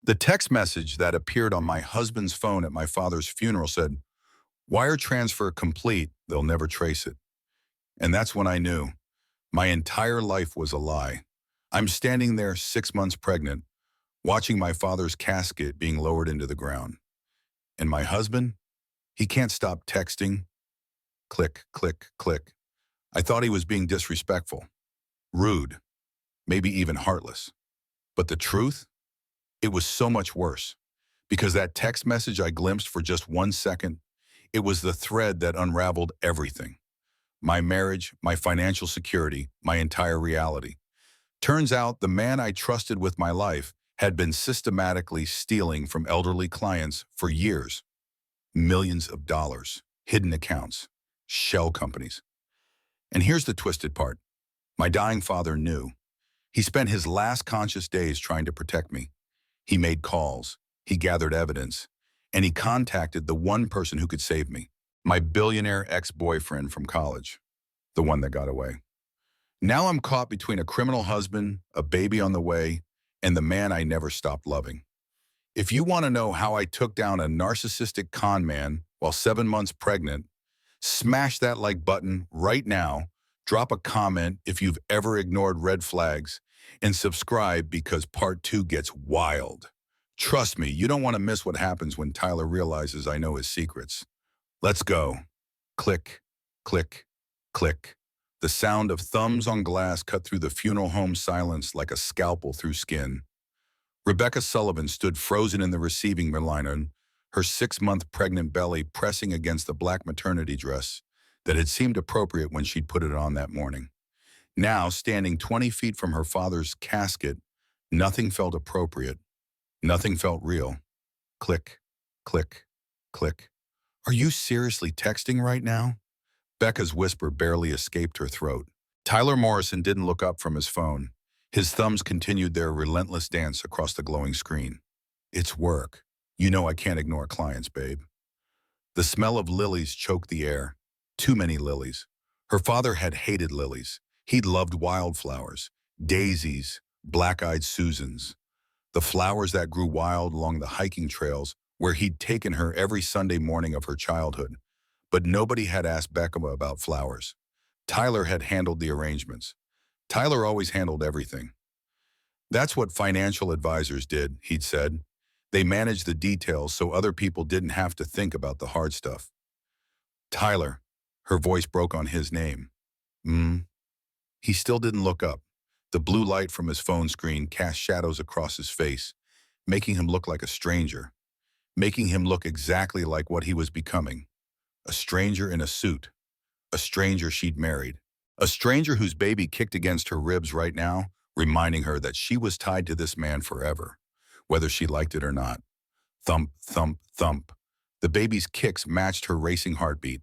The text message that appeared on my husband's phone at my father's funeral said, "Wire transfer complete, they'll never trace it." And that's when I knew my entire life was a lie. I'm standing there 6 months pregnant, watching my father's casket being lowered into the ground. And my husband, he can't stop texting. Click, click, click. I thought he was being disrespectful, rude, maybe even heartless. But the truth? It was so much worse. Because that text message I glimpsed for just 1 second, it was the thread that unraveled everything. My marriage, my financial security, my entire reality. Turns out the man I trusted with my life had been systematically stealing from elderly clients for years. Millions of dollars, hidden accounts, shell companies. And here's the twisted part. My dying father knew. He spent his last conscious days trying to protect me. He made calls, he gathered evidence, and he contacted the one person who could save me, my billionaire ex-boyfriend from college, the one that got away. Now I'm caught between a criminal husband, a baby on the way, and the man I never stopped loving. If you want to know how I took down a narcissistic con man while 7 months pregnant, smash that like button right now, drop a comment if you've ever ignored red flags, and subscribe because part 2 gets wild. Trust me, you don't want to miss what happens when Tyler realizes I know his secrets. Let's go. Click, click, click. The sound of thumbs on glass cut through the funeral home silence like a scalpel through skin. Rebecca Sullivan stood frozen in the receiving line, her 6-month pregnant belly pressing against the black maternity dress that had seemed appropriate when she'd put it on that morning. Now, standing 20 feet from her father's casket, nothing felt appropriate. Nothing felt real. Click, click, click. Are you seriously texting right now? Becca's whisper barely escaped her throat. Tyler Morrison didn't look up from his phone. His thumbs continued their relentless dance across the glowing screen. It's work. You know I can't ignore clients, babe. The smell of lilies choked the air. Too many lilies. Her father had hated lilies. He'd loved wildflowers, daisies, black-eyed Susans, the flowers that grew wild along the hiking trails where he'd taken her every Sunday morning of her childhood. But nobody had asked Becca about flowers. Tyler had handled the arrangements. Tyler always handled everything. That's what financial advisors did, he'd said. They managed the details so other people didn't have to think about the hard stuff. Tyler, her voice broke on his name. He still didn't look up. The blue light from his phone screen cast shadows across his face, making him look like a stranger, making him look exactly like what he was becoming. A stranger in a suit, a stranger she'd married, a stranger whose baby kicked against her ribs right now, reminding her that she was tied to this man forever, whether she liked it or not. Thump, thump, thump. The baby's kicks matched her racing heartbeat.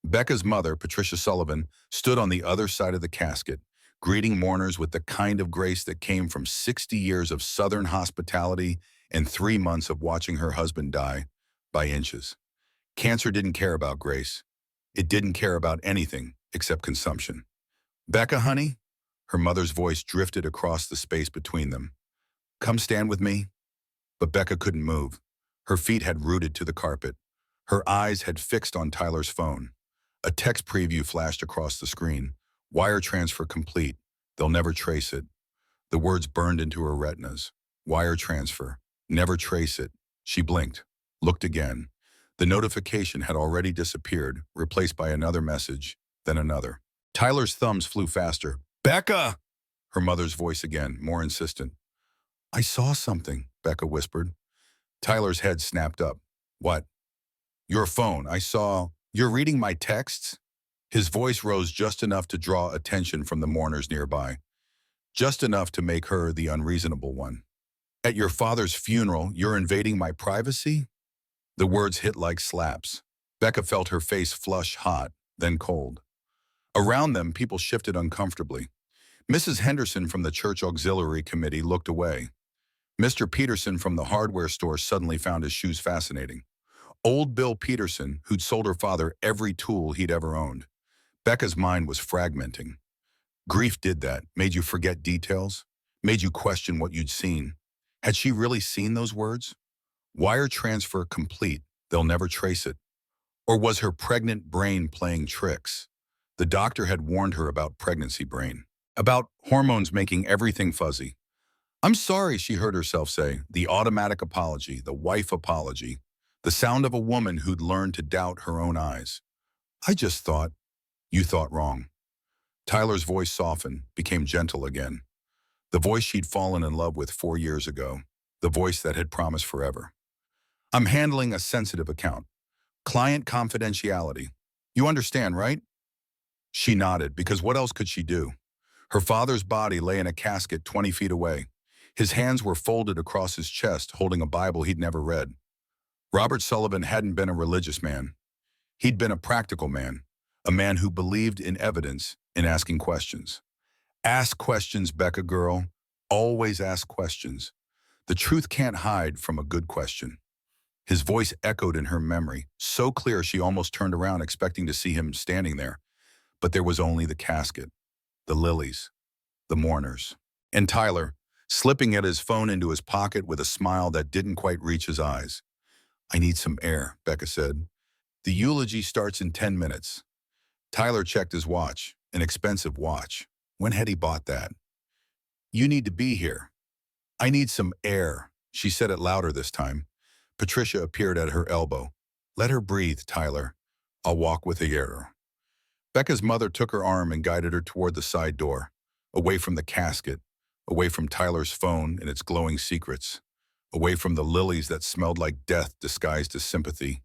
Becca's mother, Patricia Sullivan, stood on the other side of the casket, greeting mourners with the kind of grace that came from 60 years of Southern hospitality and 3 months of watching her husband die by inches. Cancer didn't care about grace. It didn't care about anything except consumption. "Becca, honey?" Her mother's voice drifted across the space between them. "Come stand with me." But Becca couldn't move. Her feet had rooted to the carpet. Her eyes had fixed on Tyler's phone. A text preview flashed across the screen. "Wire transfer complete. They'll never trace it." The words burned into her retinas. Wire transfer. Never trace it. She blinked, looked again. The notification had already disappeared, replaced by another message, then another. Tyler's thumbs flew faster. "Becca!" Her mother's voice again, more insistent. "I saw something," Becca whispered. Tyler's head snapped up. "What?" "Your phone. I saw. You're reading my texts?" His voice rose just enough to draw attention from the mourners nearby. Just enough to make her the unreasonable one. "At your father's funeral, you're invading my privacy?" The words hit like slaps. Becca felt her face flush hot, then cold. Around them, people shifted uncomfortably. Mrs. Henderson from the church auxiliary committee looked away. Mr. Peterson from the hardware store suddenly found his shoes fascinating. Old Bill Peterson, who'd sold her father every tool he'd ever owned. Becca's mind was fragmenting. Grief did that, made you forget details, made you question what you'd seen. Had she really seen those words? Wire transfer complete. They'll never trace it. Or was her pregnant brain playing tricks? The doctor had warned her about pregnancy brain, about hormones making everything fuzzy. I'm sorry, she heard herself say, the automatic apology, the wife apology, the sound of a woman who'd learned to doubt her own eyes. I just thought, you thought wrong. Tyler's voice softened, became gentle again. The voice she'd fallen in love with 4 years ago, the voice that had promised forever. I'm handling a sensitive account. Client confidentiality. You understand, right? She nodded, because what else could she do? Her father's body lay in a casket 20 feet away. His hands were folded across his chest, holding a Bible he'd never read. Robert Sullivan hadn't been a religious man. He'd been a practical man, a man who believed in evidence, in asking questions. Ask questions, Becca girl. Always ask questions. The truth can't hide from a good question. His voice echoed in her memory, so clear she almost turned around expecting to see him standing there. But there was only the casket, the lilies, the mourners. And Tyler, slipping at his phone into his pocket with a smile that didn't quite reach his eyes. I need some air, Becca said. The eulogy starts in 10 minutes. Tyler checked his watch, an expensive watch. When had he bought that? You need to be here. I need some air, she said it louder this time. Patricia appeared at her elbow. Let her breathe, Tyler. I'll walk with the air. Becca's mother took her arm and guided her toward the side door, away from the casket, away from Tyler's phone and its glowing secrets, away from the lilies that smelled like death disguised as sympathy.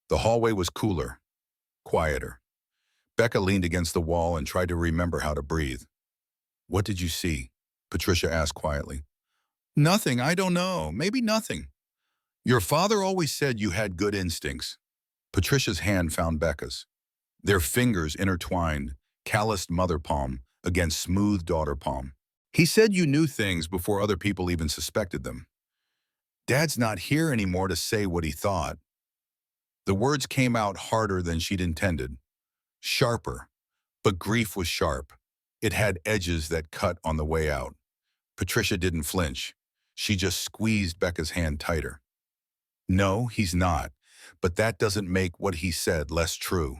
The hallway was cooler, quieter. Becca leaned against the wall and tried to remember how to breathe. What did you see? Patricia asked quietly. Nothing, I don't know. Maybe nothing. Your father always said you had good instincts. Patricia's hand found Becca's. Their fingers intertwined, calloused mother palm against smooth daughter palm. He said you knew things before other people even suspected them. Dad's not here anymore to say what he thought. The words came out harder than she'd intended. Sharper. But grief was sharp. It had edges that cut on the way out. Patricia didn't flinch. She just squeezed Becca's hand tighter. No, he's not. But that doesn't make what he said less true.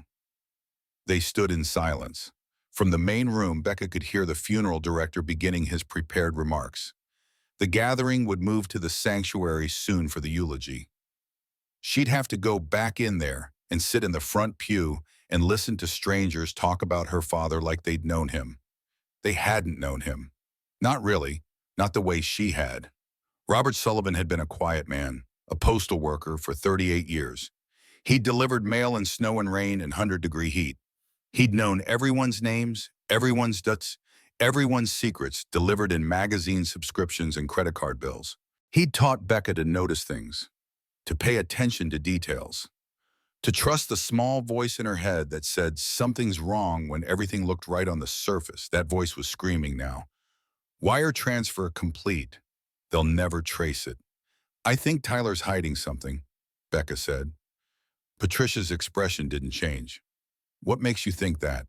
They stood in silence. From the main room, Becca could hear the funeral director beginning his prepared remarks. The gathering would move to the sanctuary soon for the eulogy. She'd have to go back in there and sit in the front pew and listen to strangers talk about her father like they'd known him. They hadn't known him. Not really, not the way she had. Robert Sullivan had been a quiet man, a postal worker for 38 years. He'd delivered mail in snow and rain and 100-degree heat. He'd known everyone's names, everyone's debts, everyone's secrets delivered in magazine subscriptions and credit card bills. He'd taught Becca to notice things, to pay attention to details, to trust the small voice in her head that said something's wrong when everything looked right on the surface. That voice was screaming now. Wire transfer complete. They'll never trace it. I think Tyler's hiding something, Becca said. Patricia's expression didn't change. What makes you think that?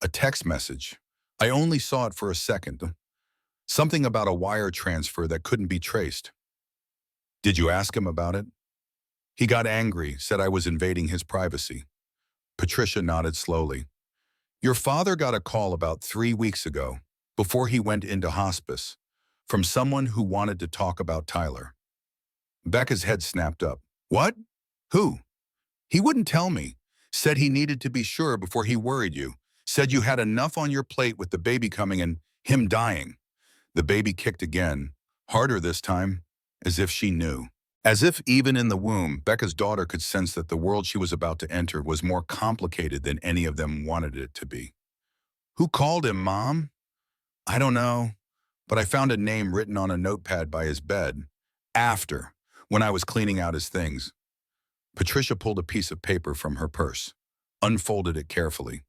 A text message. I only saw it for a second. Something about a wire transfer that couldn't be traced. Did you ask him about it? He got angry, said I was invading his privacy. Patricia nodded slowly. Your father got a call about 3 weeks ago, before he went into hospice, from someone who wanted to talk about Tyler. Becca's head snapped up. What? Who? He wouldn't tell me. Said he needed to be sure before he worried you. Said you had enough on your plate with the baby coming and him dying. The baby kicked again, harder this time, as if she knew. As if even in the womb, Becca's daughter could sense that the world she was about to enter was more complicated than any of them wanted it to be. Who called him, Mom? I don't know, but I found a name written on a notepad by his bed. After, when I was cleaning out his things. Patricia pulled a piece of paper from her purse, unfolded it carefully.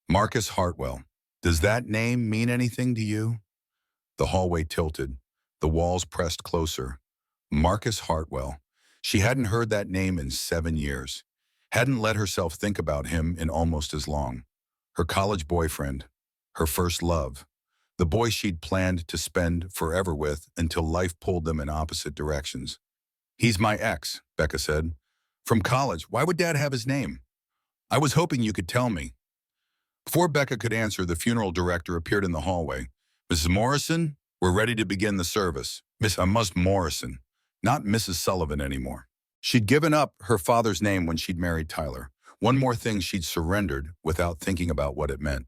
Marcus Hartwell. Does that name mean anything to you? The hallway tilted. The walls pressed closer. Marcus Hartwell. She hadn't heard that name in 7 years. Hadn't let herself think about him in almost as long. Her college boyfriend. Her first love. the boy she'd planned to spend forever with until life pulled them in opposite directions. "He's my ex," Becca said. "From college. Why would Dad have his name?" "I was hoping you could tell me." Before Becca could answer, the funeral director appeared in the hallway. "Mrs. Morrison, we're ready to begin the service." Miss Morrison, not Mrs. Sullivan anymore. She'd given up her father's name when she'd married Tyler. One more thing she'd surrendered without thinking about what it meant.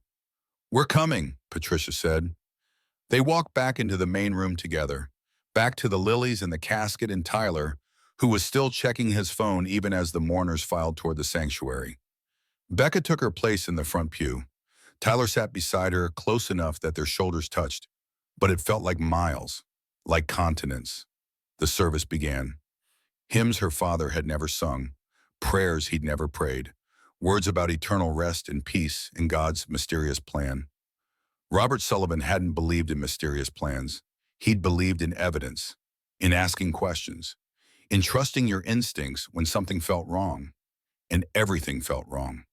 "We're coming," Patricia said. They walked back into the main room together, back to the lilies and the casket and Tyler, who was still checking his phone even as the mourners filed toward the sanctuary. Becca took her place in the front pew. Tyler sat beside her, close enough that their shoulders touched, but it felt like miles, like continents. The service began. Hymns her father had never sung, prayers he'd never prayed, words about eternal rest and peace in God's mysterious plan. Robert Sullivan hadn't believed in mysterious plans. He'd believed in evidence, in asking questions, in trusting your instincts when something felt wrong, and everything felt wrong.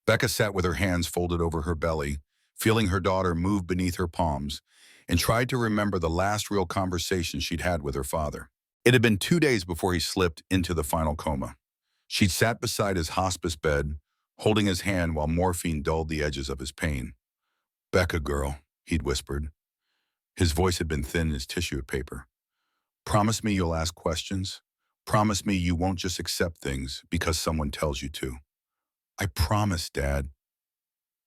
Becca sat with her hands folded over her belly, feeling her daughter move beneath her palms, and tried to remember the last real conversation she'd had with her father. It had been 2 days before he slipped into the final coma. She'd sat beside his hospice bed, holding his hand while morphine dulled the edges of his pain. "Becca, girl," he'd whispered. His voice had been thin as tissue paper. "Promise me you'll ask questions. Promise me you won't just accept things because someone tells you to." "I promise, Dad."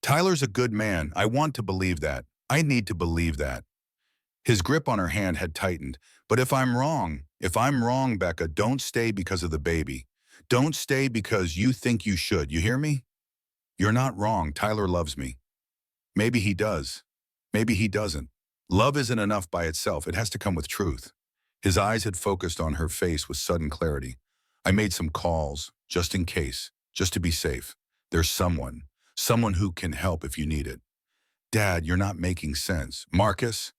"Tyler's a good man. I want to believe that. I need to believe that." His grip on her hand had tightened. "But if I'm wrong, Becca, don't stay because of the baby. Don't stay because you think you should. You hear me? You're not wrong. Tyler loves me. Maybe he does. Maybe he doesn't. Love isn't enough by itself. It has to come with truth." His eyes had focused on her face with sudden clarity. "I made some calls, just in case, just to be safe. There's someone who can help if you need it." "Dad, you're not making sense." "Marcus?"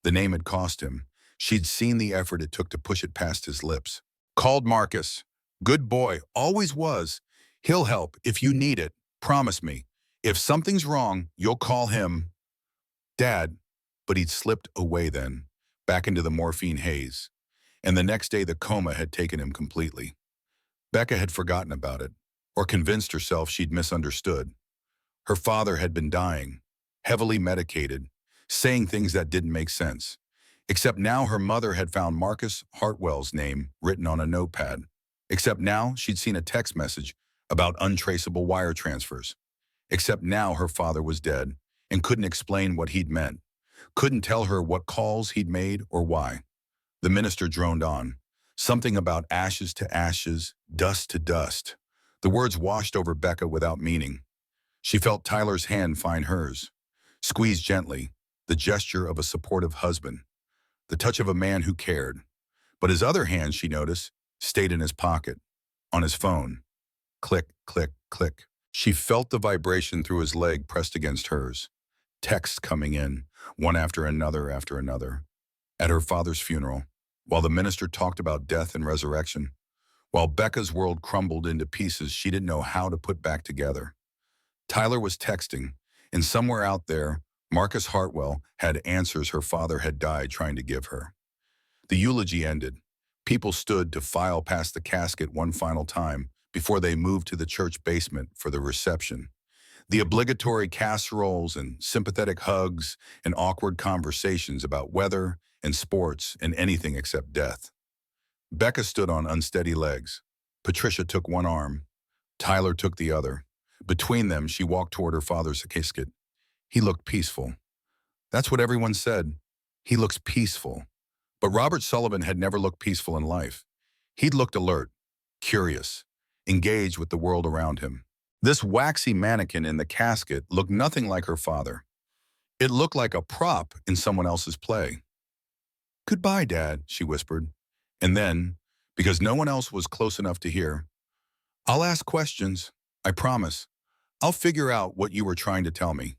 The name had cost him. She'd seen the effort it took to push it past his lips. "Called Marcus. Good boy, always was. He'll help if you need it. Promise me. If something's wrong, you'll call him." "Dad," but he'd slipped away then, back into the morphine haze. And the next day the coma had taken him completely. Becca had forgotten about it, or convinced herself she'd misunderstood. Her father had been dying, heavily medicated, saying things that didn't make sense. Except now her mother had found Marcus Hartwell's name written on a notepad. Except now she'd seen a text message about untraceable wire transfers. Except now her father was dead and couldn't explain what he'd meant. Couldn't tell her what calls he'd made or why. The minister droned on. Something about ashes to ashes, dust to dust. The words washed over Becca without meaning. She felt Tyler's hand find hers. Squeeze gently, the gesture of a supportive husband. The touch of a man who cared. But his other hand, she noticed, stayed in his pocket, on his phone. Click, click, click. She felt the vibration through his leg pressed against hers. Texts coming in, one after another after another. At her father's funeral, while the minister talked about death and resurrection, while Becca's world crumbled into pieces she didn't know how to put back together. Tyler was texting, and somewhere out there, Marcus Hartwell had answers her father had died trying to give her. The eulogy ended. People stood to file past the casket one final time before they moved to the church basement for the reception. The obligatory casseroles and sympathetic hugs and awkward conversations about weather and sports and anything except death. Becca stood on unsteady legs. Patricia took one arm. Tyler took the other. Between them, she walked toward her father's casket. He looked peaceful. That's what everyone said. He looks peaceful. But Robert Sullivan had never looked peaceful in life. He'd looked alert, curious, engaged with the world around him. This waxy mannequin in the casket looked nothing like her father. It looked like a prop in someone else's play. "Goodbye, Dad," she whispered. And then, because no one else was close enough to hear, "I'll ask questions, I promise. I'll figure out what you were trying to tell me."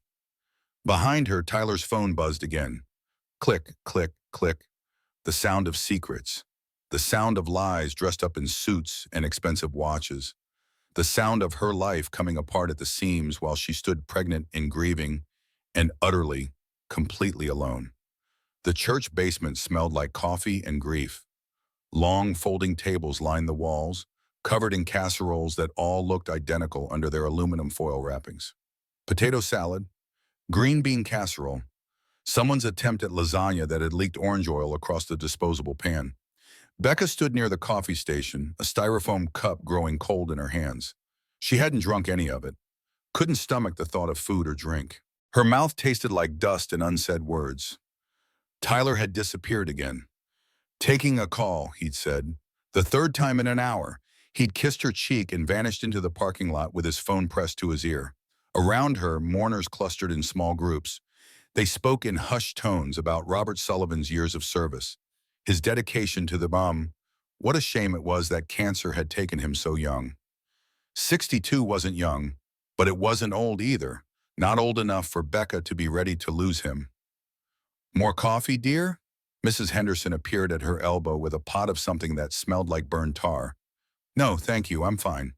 Behind her, Tyler's phone buzzed again. Click, click, click. The sound of secrets. The sound of lies dressed up in suits and expensive watches. The sound of her life coming apart at the seams while she stood pregnant and grieving and utterly, completely alone. The church basement smelled like coffee and grief. Long folding tables lined the walls, covered in casseroles that all looked identical under their aluminum foil wrappings. Potato salad, green bean casserole, someone's attempt at lasagna that had leaked orange oil across the disposable pan. Becca stood near the coffee station, a styrofoam cup growing cold in her hands. She hadn't drunk any of it, couldn't stomach the thought of food or drink. Her mouth tasted like dust and unsaid words. Tyler had disappeared again. Taking a call, he'd said. The third time in an hour, he'd kissed her cheek and vanished into the parking lot with his phone pressed to his ear. Around her, mourners clustered in small groups. They spoke in hushed tones about Robert Sullivan's years of service, his dedication to the bomb. What a shame it was that cancer had taken him so young. 62 wasn't young, but it wasn't old either, not old enough for Becca to be ready to lose him. More coffee, dear? Mrs. Henderson appeared at her elbow with a pot of something that smelled like burned tar. No, thank you, I'm fine.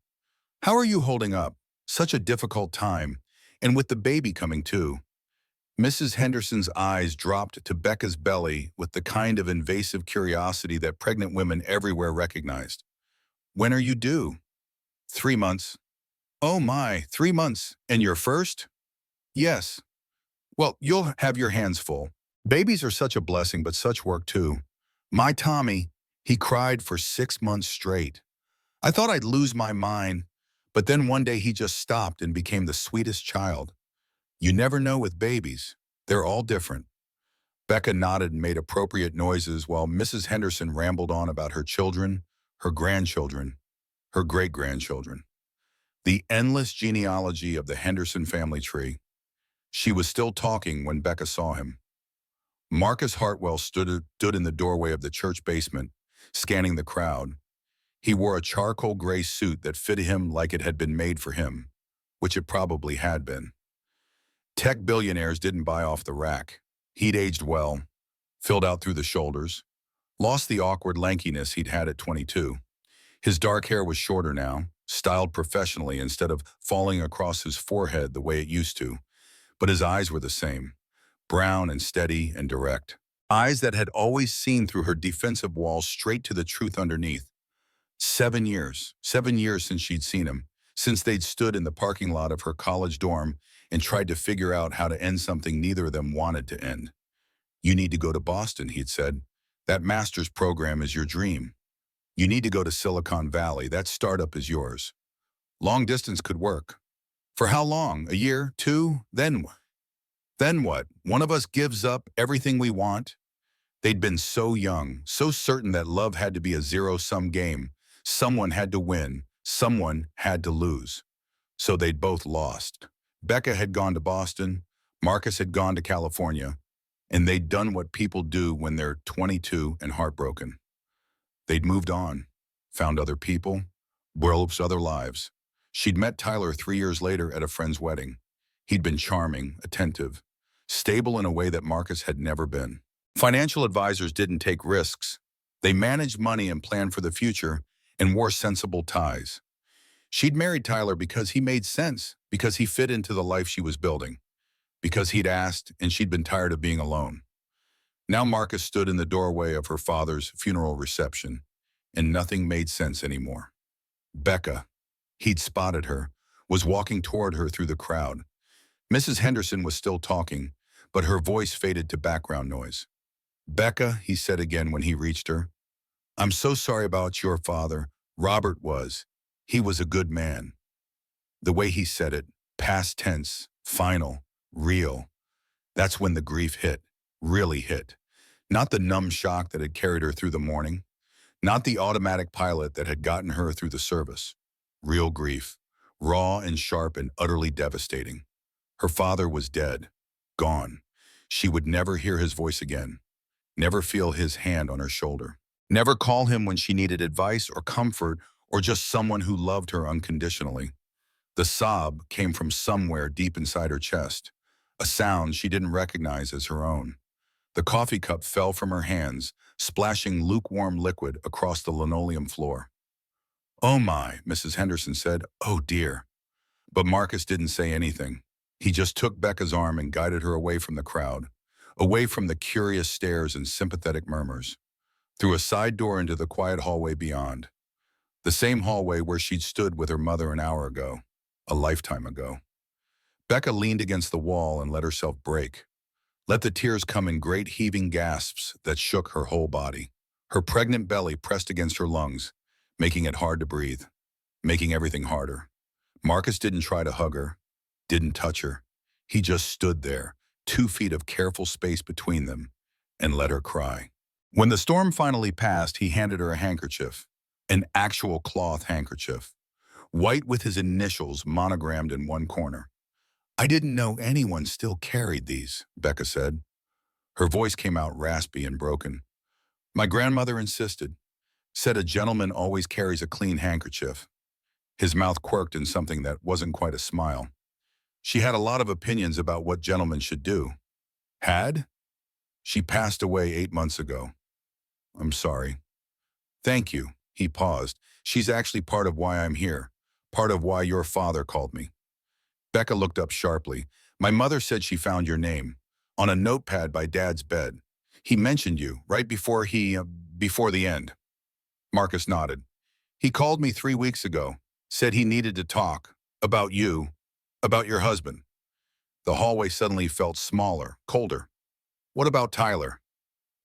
How are you holding up? Such a difficult time, and with the baby coming too. Mrs. Henderson's eyes dropped to Becca's belly with the kind of invasive curiosity that pregnant women everywhere recognized. When are you due? 3 months. Oh my, 3 months. And your first? Yes. Well, you'll have your hands full. Babies are such a blessing, but such work too. My Tommy, he cried for 6 months straight. I thought I'd lose my mind, but then one day he just stopped and became the sweetest child. You never know with babies. They're all different. Becca nodded and made appropriate noises while Mrs. Henderson rambled on about her children, her grandchildren, her great-grandchildren. The endless genealogy of the Henderson family tree. She was still talking when Becca saw him. Marcus Hartwell stood in the doorway of the church basement, scanning the crowd. He wore a charcoal gray suit that fitted him like it had been made for him, which it probably had been. Tech billionaires didn't buy off the rack. He'd aged well, filled out through the shoulders, lost the awkward lankiness he'd had at 22. His dark hair was shorter now, styled professionally instead of falling across his forehead the way it used to. But his eyes were the same, brown and steady and direct. Eyes that had always seen through her defensive walls straight to the truth underneath. 7 years since she'd seen him, since they'd stood in the parking lot of her college dorm and tried to figure out how to end something neither of them wanted to end. You need to go to Boston, he'd said. That master's program is your dream. You need to go to Silicon Valley. That startup is yours. Long distance could work. For how long? A year? 2? Then what? One of us gives up everything we want? They'd been so young, so certain that love had to be a zero-sum game. Someone had to win. Someone had to lose. So they'd both lost. Becca had gone to Boston. Marcus had gone to California. And they'd done what people do when they're 22 and heartbroken. They'd moved on, found other people, built other lives. She'd met Tyler 3 years later at a friend's wedding. He'd been charming, attentive, stable in a way that Marcus had never been. Financial advisors didn't take risks. They managed money and planned for the future and wore sensible ties. She'd married Tyler because he made sense, because he fit into the life she was building, because he'd asked and she'd been tired of being alone. Now Marcus stood in the doorway of her father's funeral reception, and nothing made sense anymore. Becca, he'd spotted her, was walking toward her through the crowd. Mrs. Henderson was still talking, but her voice faded to background noise. Becca, he said again when he reached her, I'm so sorry about your father. Robert was. He was a good man. The way he said it, past tense, final, real. That's when the grief hit, really hit. Not the numb shock that had carried her through the morning, not the automatic pilot that had gotten her through the service. Real grief, raw and sharp and utterly devastating. Her father was dead, gone. She would never hear his voice again, never feel his hand on her shoulder, never call him when she needed advice or comfort or just someone who loved her unconditionally. The sob came from somewhere deep inside her chest, a sound she didn't recognize as her own. The coffee cup fell from her hands, splashing lukewarm liquid across the linoleum floor. Oh my, Mrs. Henderson said, oh dear. But Marcus didn't say anything. He just took Becca's arm and guided her away from the crowd. away from the curious stares and sympathetic murmurs, through a side door into the quiet hallway beyond. The same hallway where she'd stood with her mother an hour ago, a lifetime ago. Becca leaned against the wall and let herself break. Let the tears come in great heaving gasps that shook her whole body. Her pregnant belly pressed against her lungs, making it hard to breathe, making everything harder. Marcus didn't try to hug her, didn't touch her. He just stood there, 2 feet of careful space between them, and let her cry. When the storm finally passed, he handed her a handkerchief, an actual cloth handkerchief, white with his initials monogrammed in one corner. "I didn't know anyone still carried these," Becca said. Her voice came out raspy and broken. "My grandmother insisted, said a gentleman always carries a clean handkerchief." His mouth quirked in something that wasn't quite a smile. "She had a lot of opinions about what gentlemen should do." "Had?" "She passed away 8 months ago." "I'm sorry." "Thank you." He paused. "She's actually part of why I'm here, part of why your father called me." Becca looked up sharply. "My mother said she found your name on a notepad by Dad's bed. He mentioned you right before the end." Marcus nodded. "He called me 3 weeks ago, said he needed to talk about you, about your husband." The hallway suddenly felt smaller, colder. "What about Tyler?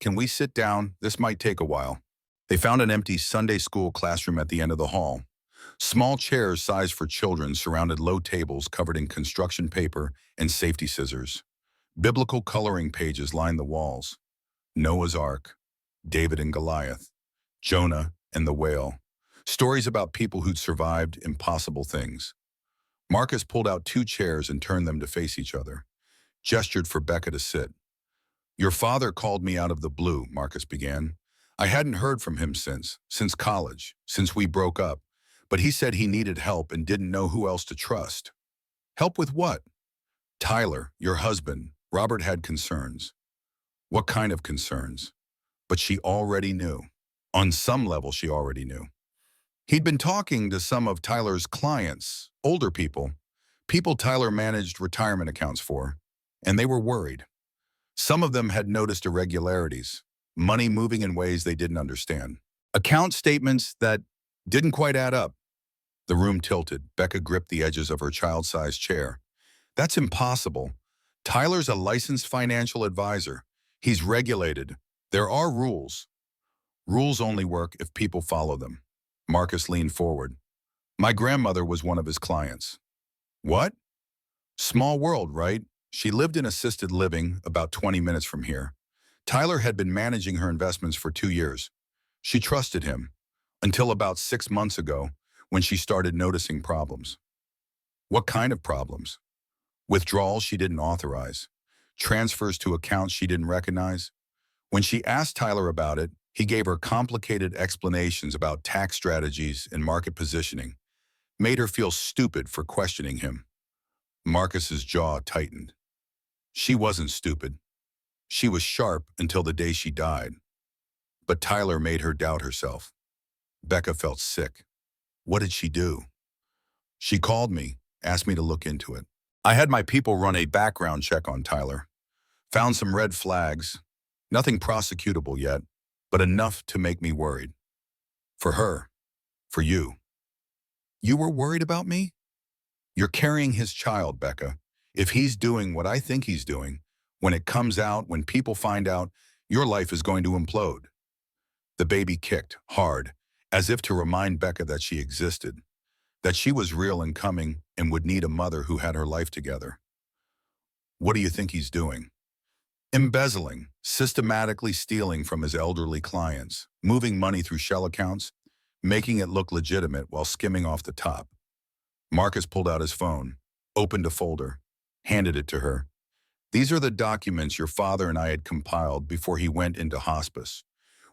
Can we sit down? This might take a while." They found an empty Sunday school classroom at the end of the hall. Small chairs sized for children surrounded low tables covered in construction paper and safety scissors. Biblical coloring pages lined the walls. Noah's Ark, David and Goliath, Jonah and the whale. Stories about people who'd survived impossible things. Marcus pulled out 2 chairs and turned them to face each other, gestured for Becca to sit. "Your father called me out of the blue," Marcus began. "I hadn't heard from him since college, since we broke up. But he said he needed help and didn't know who else to trust." "Help with what?" "Tyler, your husband. Robert had concerns." What kind of concerns? But she already knew. On some level, she already knew. He'd been talking to some of Tyler's clients, older people Tyler managed retirement accounts for, and they were worried. Some of them had noticed irregularities, money moving in ways they didn't understand. Account statements that didn't quite add up. The room tilted. Becca gripped the edges of her child-sized chair. "That's impossible. Tyler's a licensed financial advisor. He's regulated. There are rules. Rules only work if people follow them." Marcus leaned forward. "My grandmother was one of his clients." "What?" "Small world, right? She lived in assisted living about 20 minutes from here. Tyler had been managing her investments for 2 years. She trusted him, until about 6 months ago, when she started noticing problems." "What kind of problems?" "Withdrawals she didn't authorize. Transfers to accounts she didn't recognize. When she asked Tyler about it, he gave her complicated explanations about tax strategies and market positioning. Made her feel stupid for questioning him." Marcus's jaw tightened. She wasn't stupid. She was sharp until the day she died. But Tyler made her doubt herself. Becca felt sick. What did she do? "She called me, asked me to look into it. I had my people run a background check on Tyler. Found some red flags. Nothing prosecutable yet, but enough to make me worried. For her. For you." "You were worried about me?" "You're carrying his child, Becca. If he's doing what I think he's doing, when it comes out, when people find out, your life is going to implode." The baby kicked, hard, as if to remind Becca that she existed, that she was real and coming and would need a mother who had her life together. "What do you think he's doing?" "Embezzling, systematically stealing from his elderly clients, moving money through shell accounts, making it look legitimate while skimming off the top." Marcus pulled out his phone, opened a folder, handed it to her. "These are the documents your father and I had compiled before he went into hospice.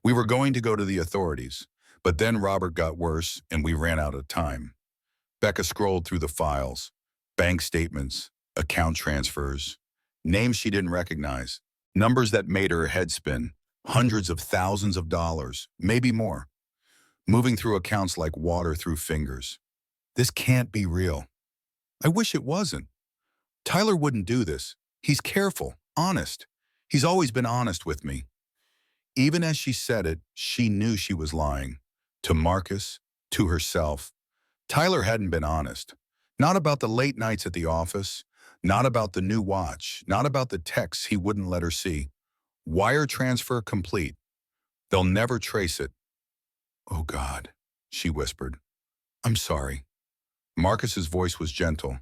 We were going to go to the authorities, but then Robert got worse and we ran out of time." Becca scrolled through the files, bank statements, account transfers, names she didn't recognize, numbers that made her head spin, hundreds of thousands of dollars, maybe more, moving through accounts like water through fingers. This can't be real. I wish it wasn't. Tyler wouldn't do this. He's careful, honest. He's always been honest with me. Even as she said it, she knew she was lying. To Marcus, to herself. Tyler hadn't been honest. Not about the late nights at the office, not about the new watch, not about the texts he wouldn't let her see. Wire transfer complete. They'll never trace it. Oh God, she whispered. I'm sorry. Marcus's voice was gentle.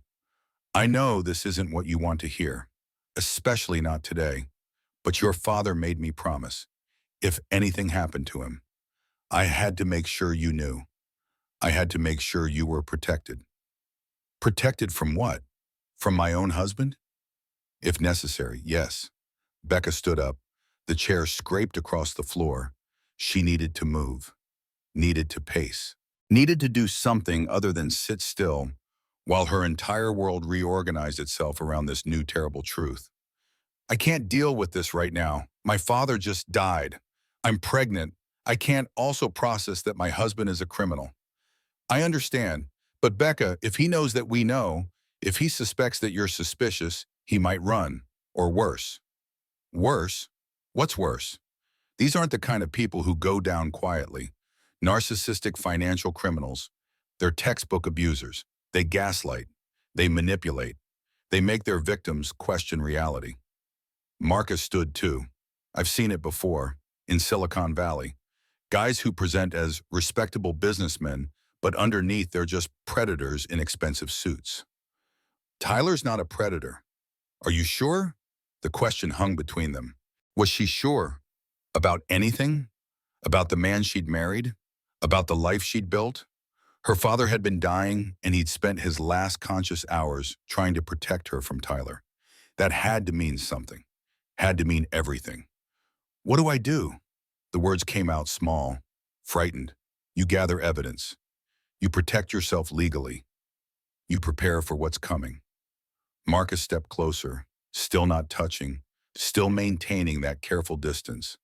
I know this isn't what you want to hear, especially not today, but your father made me promise. If anything happened to him, I had to make sure you knew. I had to make sure you were protected. Protected from what? From my own husband? If necessary, yes. Becca stood up. The chair scraped across the floor. She needed to move, needed to pace, needed to do something other than sit still while her entire world reorganized itself around this new terrible truth. I can't deal with this right now. My father just died. I'm pregnant. I can't also process that my husband is a criminal. I understand, but Becca, if he knows that we know, if he suspects that you're suspicious, he might run, or worse. Worse? What's worse? These aren't the kind of people who go down quietly. Narcissistic financial criminals. They're textbook abusers. They gaslight. They manipulate. They make their victims question reality. Marcus stood too. I've seen it before, in Silicon Valley. Guys who present as respectable businessmen, but underneath they're just predators in expensive suits. Tyler's not a predator. Are you sure? The question hung between them. Was she sure? About anything? About the man she'd married? About the life she'd built? Her father had been dying, and he'd spent his last conscious hours trying to protect her from Tyler. That had to mean something. Had to mean everything. What do I do? The words came out small, frightened. You gather evidence. You protect yourself legally. You prepare for what's coming. Marcus stepped closer, still not touching, still maintaining that careful distance.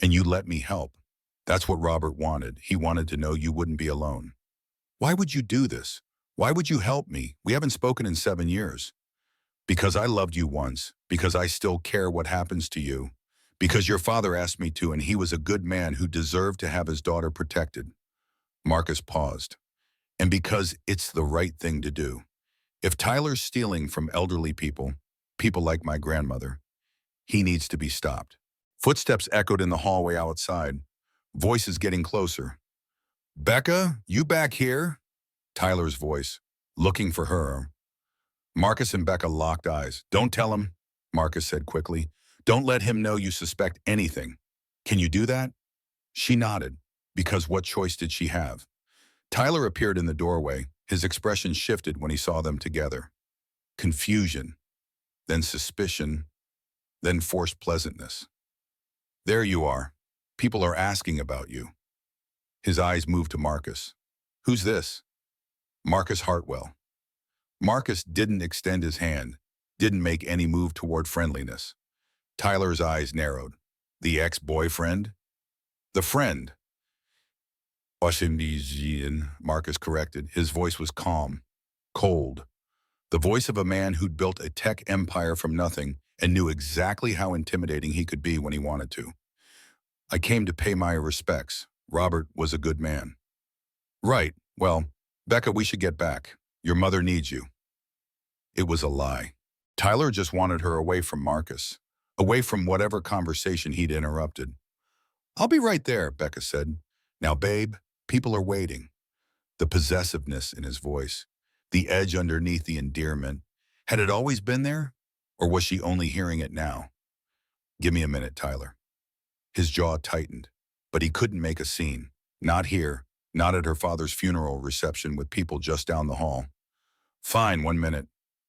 And you let me help. That's what Robert wanted. He wanted to know you wouldn't be alone. Why would you do this? Why would you help me? We haven't spoken in 7 years. Because I loved you once. Because I still care what happens to you. Because your father asked me to, and he was a good man who deserved to have his daughter protected. Marcus paused. And because it's the right thing to do. If Tyler's stealing from elderly people, people like my grandmother, he needs to be stopped. Footsteps echoed in the hallway outside. Voices getting closer. Becca, you back here? Tyler's voice, looking for her. Marcus and Becca locked eyes. Don't tell him, Marcus said quickly. Don't let him know you suspect anything. Can you do that? She nodded, because what choice did she have? Tyler appeared in the doorway. His expression shifted when he saw them together. Confusion, then suspicion, then forced pleasantness. There you are. People are asking about you. His eyes moved to Marcus. Who's this? Marcus Hartwell. Marcus didn't extend his hand, didn't make any move toward friendliness. Tyler's eyes narrowed. The ex-boyfriend? The friend. Washington, Marcus corrected. His voice was calm, cold. The voice of a man who'd built a tech empire from nothing and knew exactly how intimidating he could be when he wanted to. I came to pay my respects. Robert was a good man. Right. Well, Becca, we should get back. Your mother needs you. It was a lie. Tyler just wanted her away from Marcus, away from whatever conversation he'd interrupted. I'll be right there, Becca said. Now, babe, people are waiting. The possessiveness in his voice, the edge underneath the endearment. Had it always been there? Or was she only hearing it now? Give me a minute, Tyler. His jaw tightened, but he couldn't make a scene. Not here, not at her father's funeral reception with people just down the hall. Fine, 1 minute.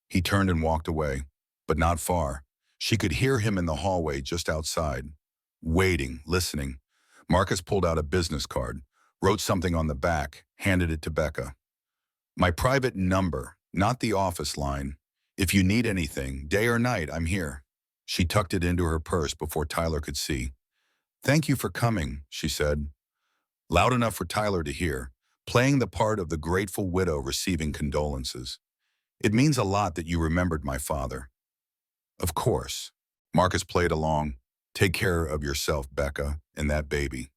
He turned and walked away, but not far. She could hear him in the hallway just outside, waiting, listening. Marcus pulled out a business card, wrote something on the back, handed it to Becca. My private number, not the office line. If you need anything, day or night, I'm here. She tucked it into her purse before Tyler could see. Thank you for coming, she said. Loud enough for Tyler to hear, playing the part of the grateful widow receiving condolences. It means a lot that you remembered my father. Of course. Marcus played along. Take care of yourself, Becca, and that baby.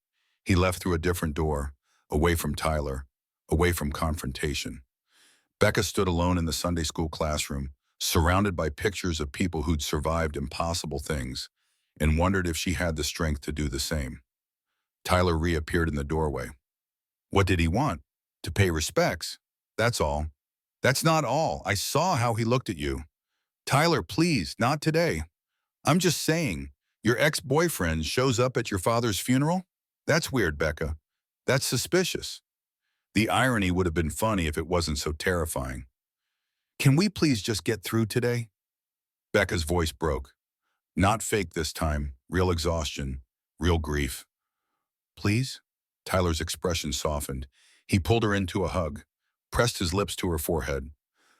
He left through a different door, away from Tyler, away from confrontation. Becca stood alone in the Sunday school classroom, surrounded by pictures of people who'd survived impossible things, and wondered if she had the strength to do the same. Tyler reappeared in the doorway. What did he want? To pay respects. That's all. That's not all. I saw how he looked at you. Tyler, please, not today. I'm just saying, your ex-boyfriend shows up at your father's funeral? That's weird, Becca. That's suspicious. The irony would have been funny if it wasn't so terrifying. Can we please just get through today? Becca's voice broke. Not fake this time, real exhaustion, real grief. Please? Tyler's expression softened. He pulled her into a hug, pressed his lips to her forehead.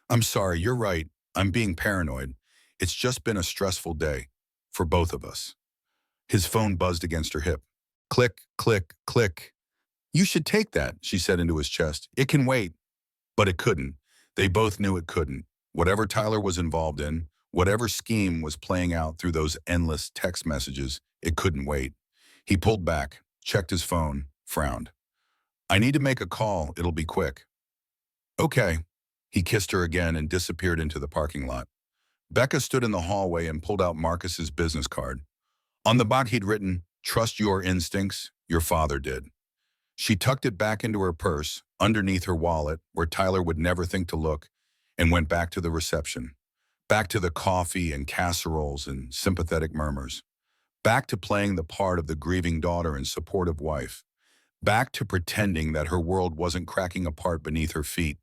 I'm sorry, you're right. I'm being paranoid. It's just been a stressful day, for both of us. His phone buzzed against her hip. Click, click, click. You should take that, she said into his chest. It can wait. But it couldn't. They both knew it couldn't. Whatever Tyler was involved in, whatever scheme was playing out through those endless text messages, it couldn't wait. He pulled back, checked his phone, frowned. I need to make a call. It'll be quick. Okay. He kissed her again and disappeared into the parking lot. Becca stood in the hallway and pulled out Marcus's business card. On the back he'd written, "Trust your instincts, your father did." She tucked it back into her purse, underneath her wallet, where Tyler would never think to look, and went back to the reception. Back to the coffee and casseroles and sympathetic murmurs. Back to playing the part of the grieving daughter and supportive wife. Back to pretending that her world wasn't cracking apart beneath her feet.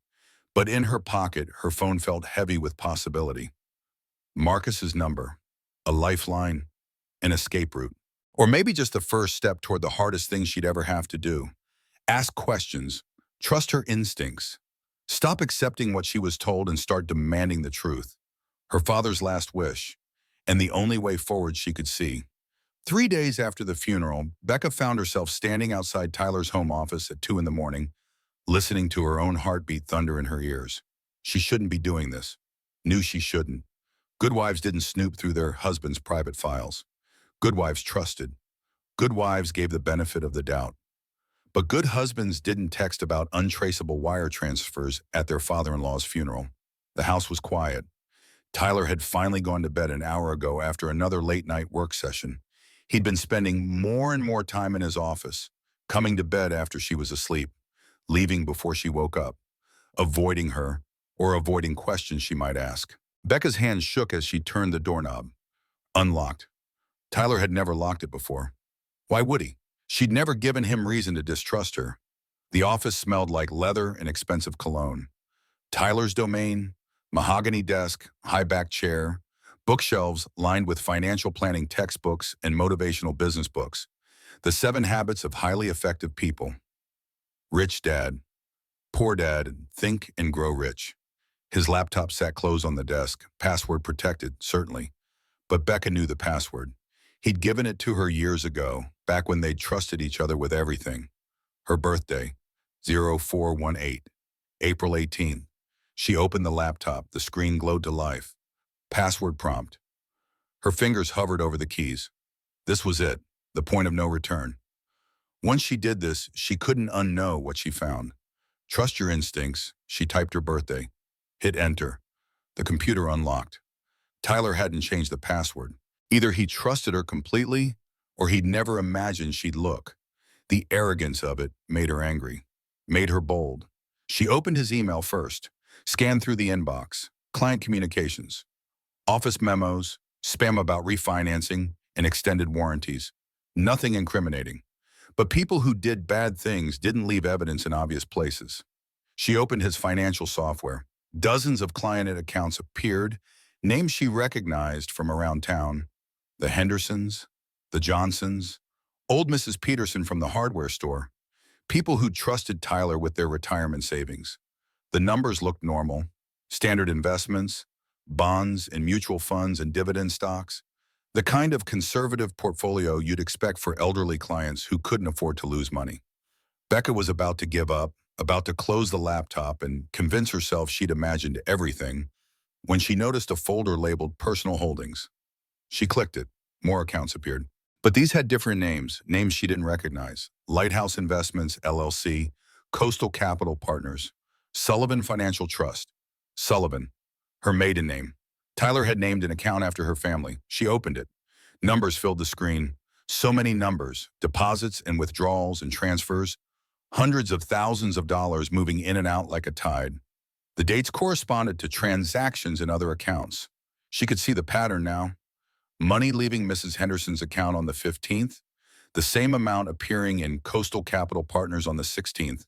But in her pocket, her phone felt heavy with possibility. Marcus's number, a lifeline, an escape route. Or maybe just the first step toward the hardest thing she'd ever have to do. Ask questions. Trust her instincts. Stop accepting what she was told and start demanding the truth. Her father's last wish, and the only way forward she could see. 3 days after the funeral, Becca found herself standing outside Tyler's home office at 2 in the morning, listening to her own heartbeat thunder in her ears. She shouldn't be doing this. Knew she shouldn't. Good wives didn't snoop through their husbands' private files. Good wives trusted. Good wives gave the benefit of the doubt. But good husbands didn't text about untraceable wire transfers at their father-in-law's funeral. The house was quiet. Tyler had finally gone to bed an hour ago after another late-night work session. He'd been spending more and more time in his office, coming to bed after she was asleep, leaving before she woke up, avoiding her or avoiding questions she might ask. Becca's hand shook as she turned the doorknob. Unlocked. Tyler had never locked it before. Why would he? She'd never given him reason to distrust her. The office smelled like leather and expensive cologne. Tyler's domain, mahogany desk, high-back chair, bookshelves lined with financial planning textbooks and motivational business books. The 7 Habits of Highly Effective People. Rich dad. Poor dad. Think and grow rich. His laptop sat closed on the desk, password protected, certainly. But Becca knew the password. He'd given it to her years ago, back when they'd trusted each other with everything. Her birthday, 0418, April 18th. She opened the laptop, the screen glowed to life. Password prompt. Her fingers hovered over the keys. This was it, the point of no return. Once she did this, she couldn't unknow what she found. Trust your instincts, she typed her birthday. Hit enter. The computer unlocked. Tyler hadn't changed the password. Either he trusted her completely, or he'd never imagined she'd look. The arrogance of it made her angry, made her bold. She opened his email first, scanned through the inbox, client communications, office memos, spam about refinancing, and extended warranties. Nothing incriminating. But people who did bad things didn't leave evidence in obvious places. She opened his financial software. Dozens of client accounts appeared, names she recognized from around town. The Hendersons, the Johnsons, old Mrs. Peterson from the hardware store. People who trusted Tyler with their retirement savings. The numbers looked normal. Standard investments, bonds and mutual funds and dividend stocks. The kind of conservative portfolio you'd expect for elderly clients who couldn't afford to lose money. Becca was about to give up, about to close the laptop and convince herself she'd imagined everything, when she noticed a folder labeled Personal Holdings. She clicked it. More accounts appeared. But these had different names, names she didn't recognize. Lighthouse Investments, LLC, Coastal Capital Partners, Sullivan Financial Trust. Sullivan, her maiden name. Tyler had named an account after her family. She opened it. Numbers filled the screen. So many numbers, deposits and withdrawals and transfers, hundreds of thousands of dollars moving in and out like a tide. The dates corresponded to transactions in other accounts. She could see the pattern now. Money leaving Mrs. Henderson's account on the 15th, the same amount appearing in Coastal Capital Partners on the 16th,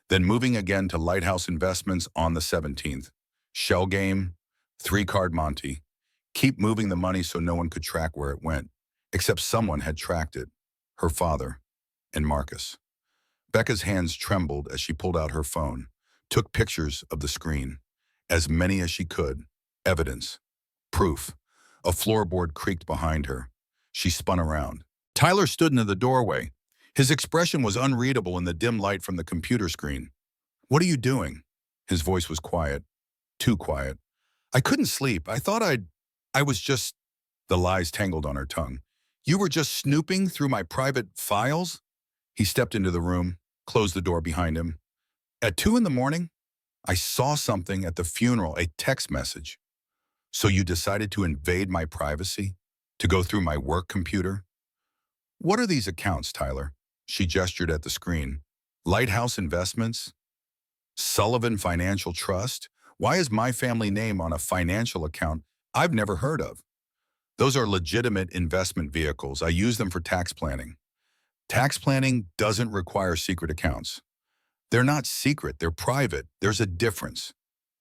then moving again to Lighthouse Investments on the 17th. Shell game, three-card Monty. Keep moving the money so no one could track where it went, except someone had tracked it, her father and Marcus. Becca's hands trembled as she pulled out her phone, took pictures of the screen, as many as she could, evidence, proof. A floorboard creaked behind her. She spun around. Tyler stood in the doorway. His expression was unreadable in the dim light from the computer screen. "What are you doing?" His voice was quiet, too quiet. "I couldn't sleep. I was just..." The lies tangled on her tongue. "You were just snooping through my private files?" He stepped into the room, closed the door behind him. "At 2 in the morning? I saw something at the funeral, a text message. So you decided to invade my privacy? To go through my work computer? What are these accounts, Tyler?" She gestured at the screen. "Lighthouse Investments? Sullivan Financial Trust? Why is my family name on a financial account I've never heard of? Those are legitimate investment vehicles. I use them for tax planning. Tax planning doesn't require secret accounts. They're not secret, they're private. There's a difference."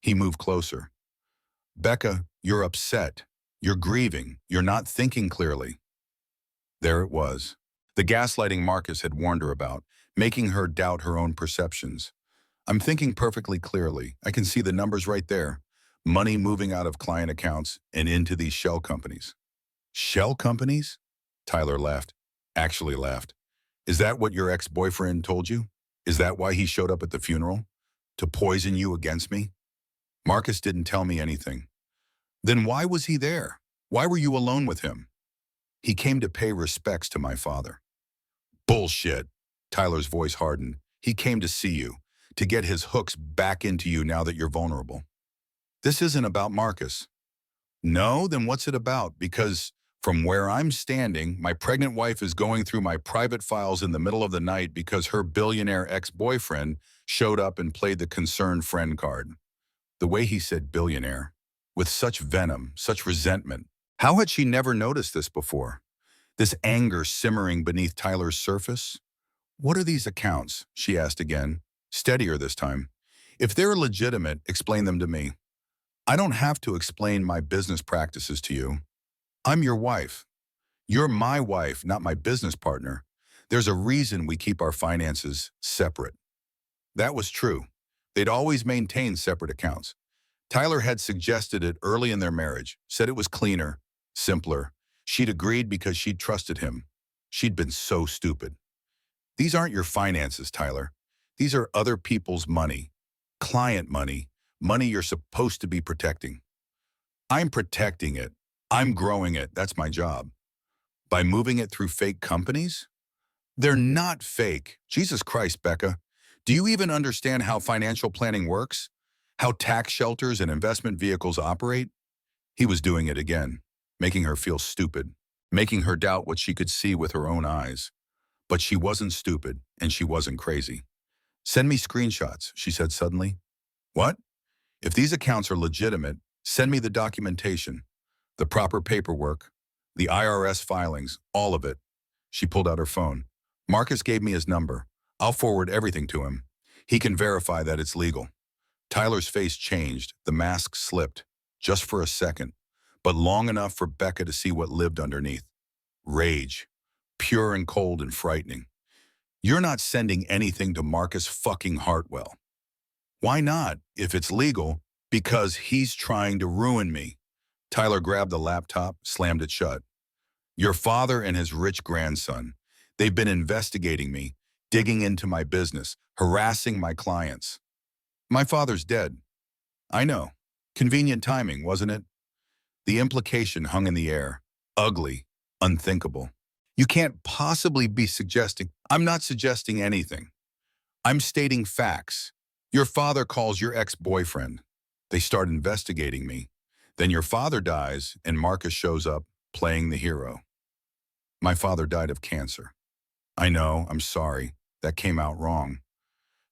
He moved closer. "Becca, you're upset. You're grieving. You're not thinking clearly." There it was. The gaslighting Marcus had warned her about, making her doubt her own perceptions. "I'm thinking perfectly clearly. I can see the numbers right there. Money moving out of client accounts and into these shell companies." "Shell companies?" Tyler laughed. Actually laughed. "Is that what your ex-boyfriend told you? Is that why he showed up at the funeral? To poison you against me?" "Marcus didn't tell me anything." "Then why was he there? Why were you alone with him?" "He came to pay respects to my father." "Bullshit." Tyler's voice hardened. "He came to see you, to get his hooks back into you now that you're vulnerable." "This isn't about Marcus." "No? Then what's it about? Because from where I'm standing, my pregnant wife is going through my private files in the middle of the night because her billionaire ex-boyfriend showed up and played the concerned friend card." The way he said billionaire, with such venom, such resentment. How had she never noticed this before? This anger simmering beneath Tyler's surface? "What are these accounts?" she asked again, steadier this time. "If they're legitimate, explain them to me. I don't have to explain my business practices to you. I'm your wife. You're my wife, not my business partner. There's a reason we keep our finances separate." That was true. They'd always maintained separate accounts. Tyler had suggested it early in their marriage, said it was cleaner, simpler. She'd agreed because she'd trusted him. She'd been so stupid. "These aren't your finances, Tyler. These are other people's money. Client money. Money you're supposed to be protecting." "I'm protecting it. I'm growing it. That's my job." "By moving it through fake companies?" "They're not fake. Jesus Christ, Becca. Do you even understand how financial planning works? How tax shelters and investment vehicles operate?" He was doing it again, making her feel stupid, making her doubt what she could see with her own eyes. But she wasn't stupid, and she wasn't crazy. "Send me screenshots," she said suddenly. "What?" "If these accounts are legitimate, send me the documentation, the proper paperwork, the IRS filings, all of it." She pulled out her phone. "Marcus gave me his number. I'll forward everything to him. He can verify that it's legal." Tyler's face changed. The mask slipped, just for a second, but long enough for Becca to see what lived underneath. Rage, pure and cold and frightening. "You're not sending anything to Marcus fucking Hartwell." "Why not, if it's legal?" "Because he's trying to ruin me." Tyler grabbed the laptop, slammed it shut. "Your father and his rich grandson. They've been investigating me, digging into my business, harassing my clients." "My father's dead." "I know. Convenient timing, wasn't it?" The implication hung in the air. ugly, unthinkable. You can't possibly be suggesting. I'm not suggesting anything. I'm stating facts. Your father calls your ex-boyfriend. They start investigating me. Then your father dies and Marcus shows up playing the hero. My father died of cancer. I know, I'm sorry. That came out wrong.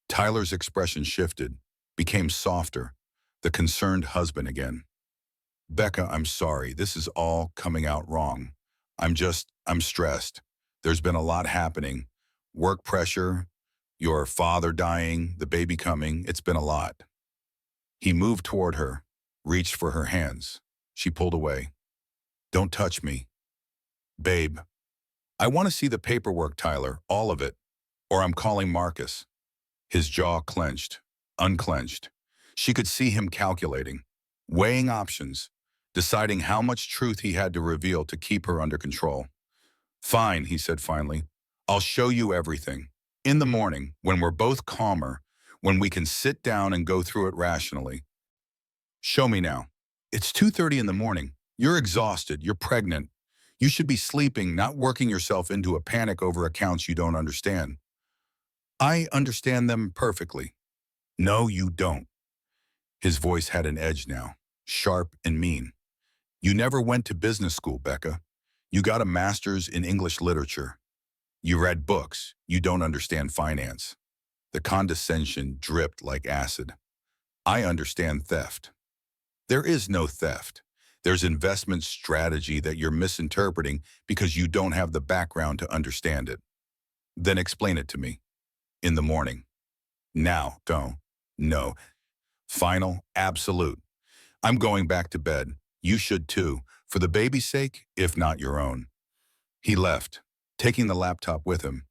Tyler's expression shifted, became softer, the concerned husband again. Becca, I'm sorry. This is all coming out wrong. I'm stressed. There's been a lot happening. Work pressure, your father dying, the baby coming. It's been a lot. He moved toward her, reached for her hands. She pulled away. Don't touch me. Babe, I want to see the paperwork, Tyler, all of it, or I'm calling Marcus. His jaw clenched, unclenched. She could see him calculating, weighing options, deciding how much truth he had to reveal to keep her under control. Fine, he said finally. I'll show you everything. In the morning, when we're both calmer, when we can sit down and go through it rationally. Show me now. It's 2:30 in the morning. You're exhausted. You're pregnant. You should be sleeping, not working yourself into a panic over accounts you don't understand. I understand them perfectly. No, you don't. His voice had an edge now, sharp and mean. You never went to business school, Becca. You got a master's in English literature. You read books. You don't understand finance. The condescension dripped like acid. I understand theft. There is no theft. There's investment strategy that you're misinterpreting because you don't have the background to understand it. Then explain it to me. In the morning. Now, don't. No. Final, absolute. I'm going back to bed. You should too, for the baby's sake, if not your own. He left, taking the laptop with him,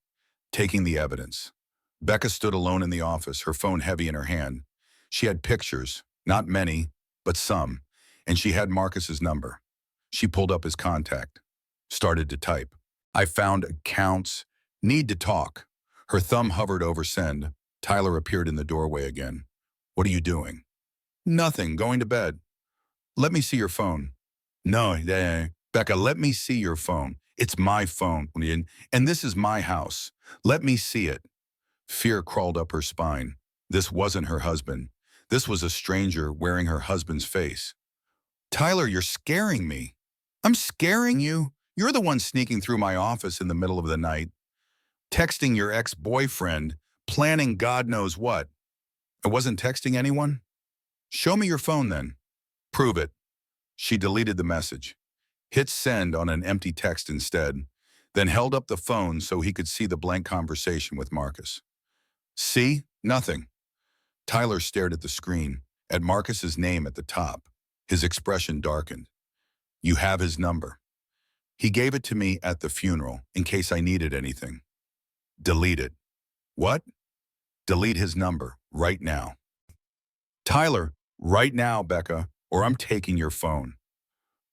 taking the evidence. Becca stood alone in the office, her phone heavy in her hand. She had pictures, not many, but some, and she had Marcus's number. She pulled up his contact, started to type. I found accounts, need to talk. Her thumb hovered over send. Tyler appeared in the doorway again. What are you doing? Nothing, going to bed. Let me see your phone. No, Becca, let me see your phone. It's my phone, and this is my house. Let me see it. Fear crawled up her spine. This wasn't her husband. This was a stranger wearing her husband's face. Tyler, you're scaring me. I'm scaring you? You're the one sneaking through my office in the middle of the night, texting your ex-boyfriend, planning God knows what. I wasn't texting anyone? Show me your phone then. Prove it. She deleted the message, hit send on an empty text instead, then held up the phone so he could see the blank conversation with Marcus. See? Nothing. Tyler stared at the screen, at Marcus's name at the top. His expression darkened. You have his number. He gave it to me at the funeral in case I needed anything. Delete it. What? Delete his number right now. Tyler, right now, Becca, or I'm taking your phone.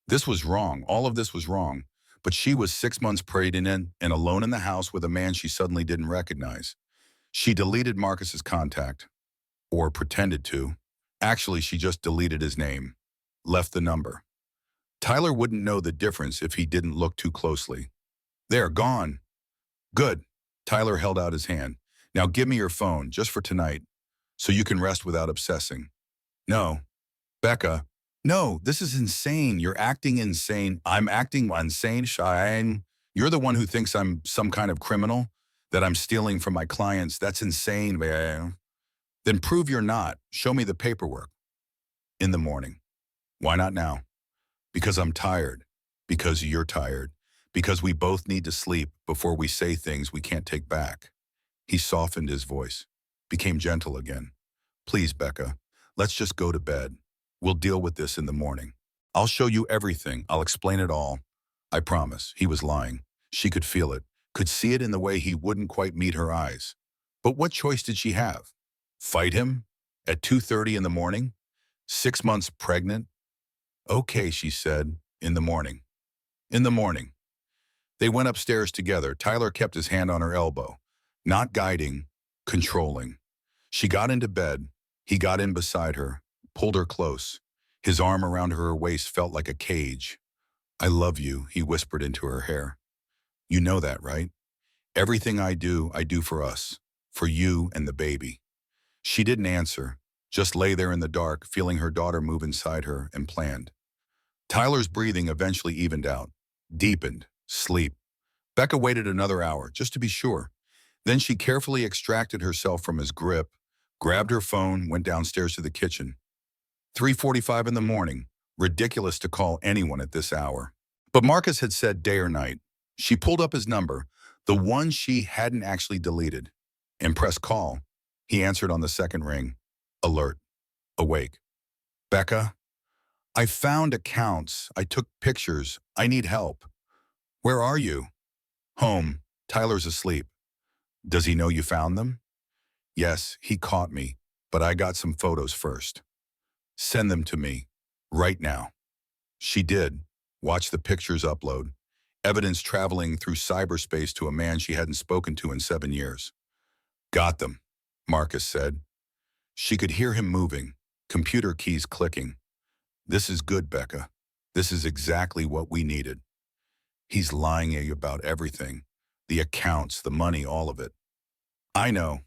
This was wrong. All of this was wrong. But she was 6 months pregnant and alone in the house with a man she suddenly didn't recognize. She deleted Marcus's contact, or pretended to. Actually, she just deleted his name, left the number. Tyler wouldn't know the difference if he didn't look too closely. There, gone. Good. Tyler held out his hand. Now give me your phone, just for tonight, so you can rest without obsessing. No. Becca, no, this is insane. You're acting insane. I'm acting insane, Cheyenne. You're the one who thinks I'm some kind of criminal, that I'm stealing from my clients. That's insane, man. Then prove you're not. Show me the paperwork. In the morning. Why not now? Because I'm tired. Because you're tired. Because we both need to sleep before we say things we can't take back. He softened his voice, became gentle again. Please, Becca, let's just go to bed. We'll deal with this in the morning. I'll show you everything. I'll explain it all. I promise. He was lying. She could feel it, could see it in the way he wouldn't quite meet her eyes. But what choice did she have? Fight him? At 2:30 in the morning? 6 months pregnant? Okay, she said, in the morning. In the morning. They went upstairs together. Tyler kept his hand on her elbow, not guiding, controlling. She got into bed. He got in beside her, pulled her close. His arm around her waist felt like a cage. I love you, he whispered into her hair. You know that, right? Everything I do for us, for you and the baby. She didn't answer, just lay there in the dark, feeling her daughter move inside her and planned. Tyler's breathing eventually evened out, deepened, sleep. Becca waited another hour, just to be sure. Then she carefully extracted herself from his grip, grabbed her phone, went downstairs to the kitchen. 3:45 in the morning. Ridiculous to call anyone at this hour. But Marcus had said day or night. She pulled up his number, the one she hadn't actually deleted, and pressed call. He answered on the second ring. Alert. Awake. Becca, I found accounts. I took pictures. I need help. Where are you? Home. Tyler's asleep. Does he know you found them? Yes, he caught me, but I got some photos first. Send them to me. Right now. She did. Watch the pictures upload. Evidence traveling through cyberspace to a man she hadn't spoken to in 7 years. Got them, Marcus said. She could hear him moving, computer keys clicking. This is good, Becca. This is exactly what we needed. He's lying about everything. The accounts, the money, all of it. I know.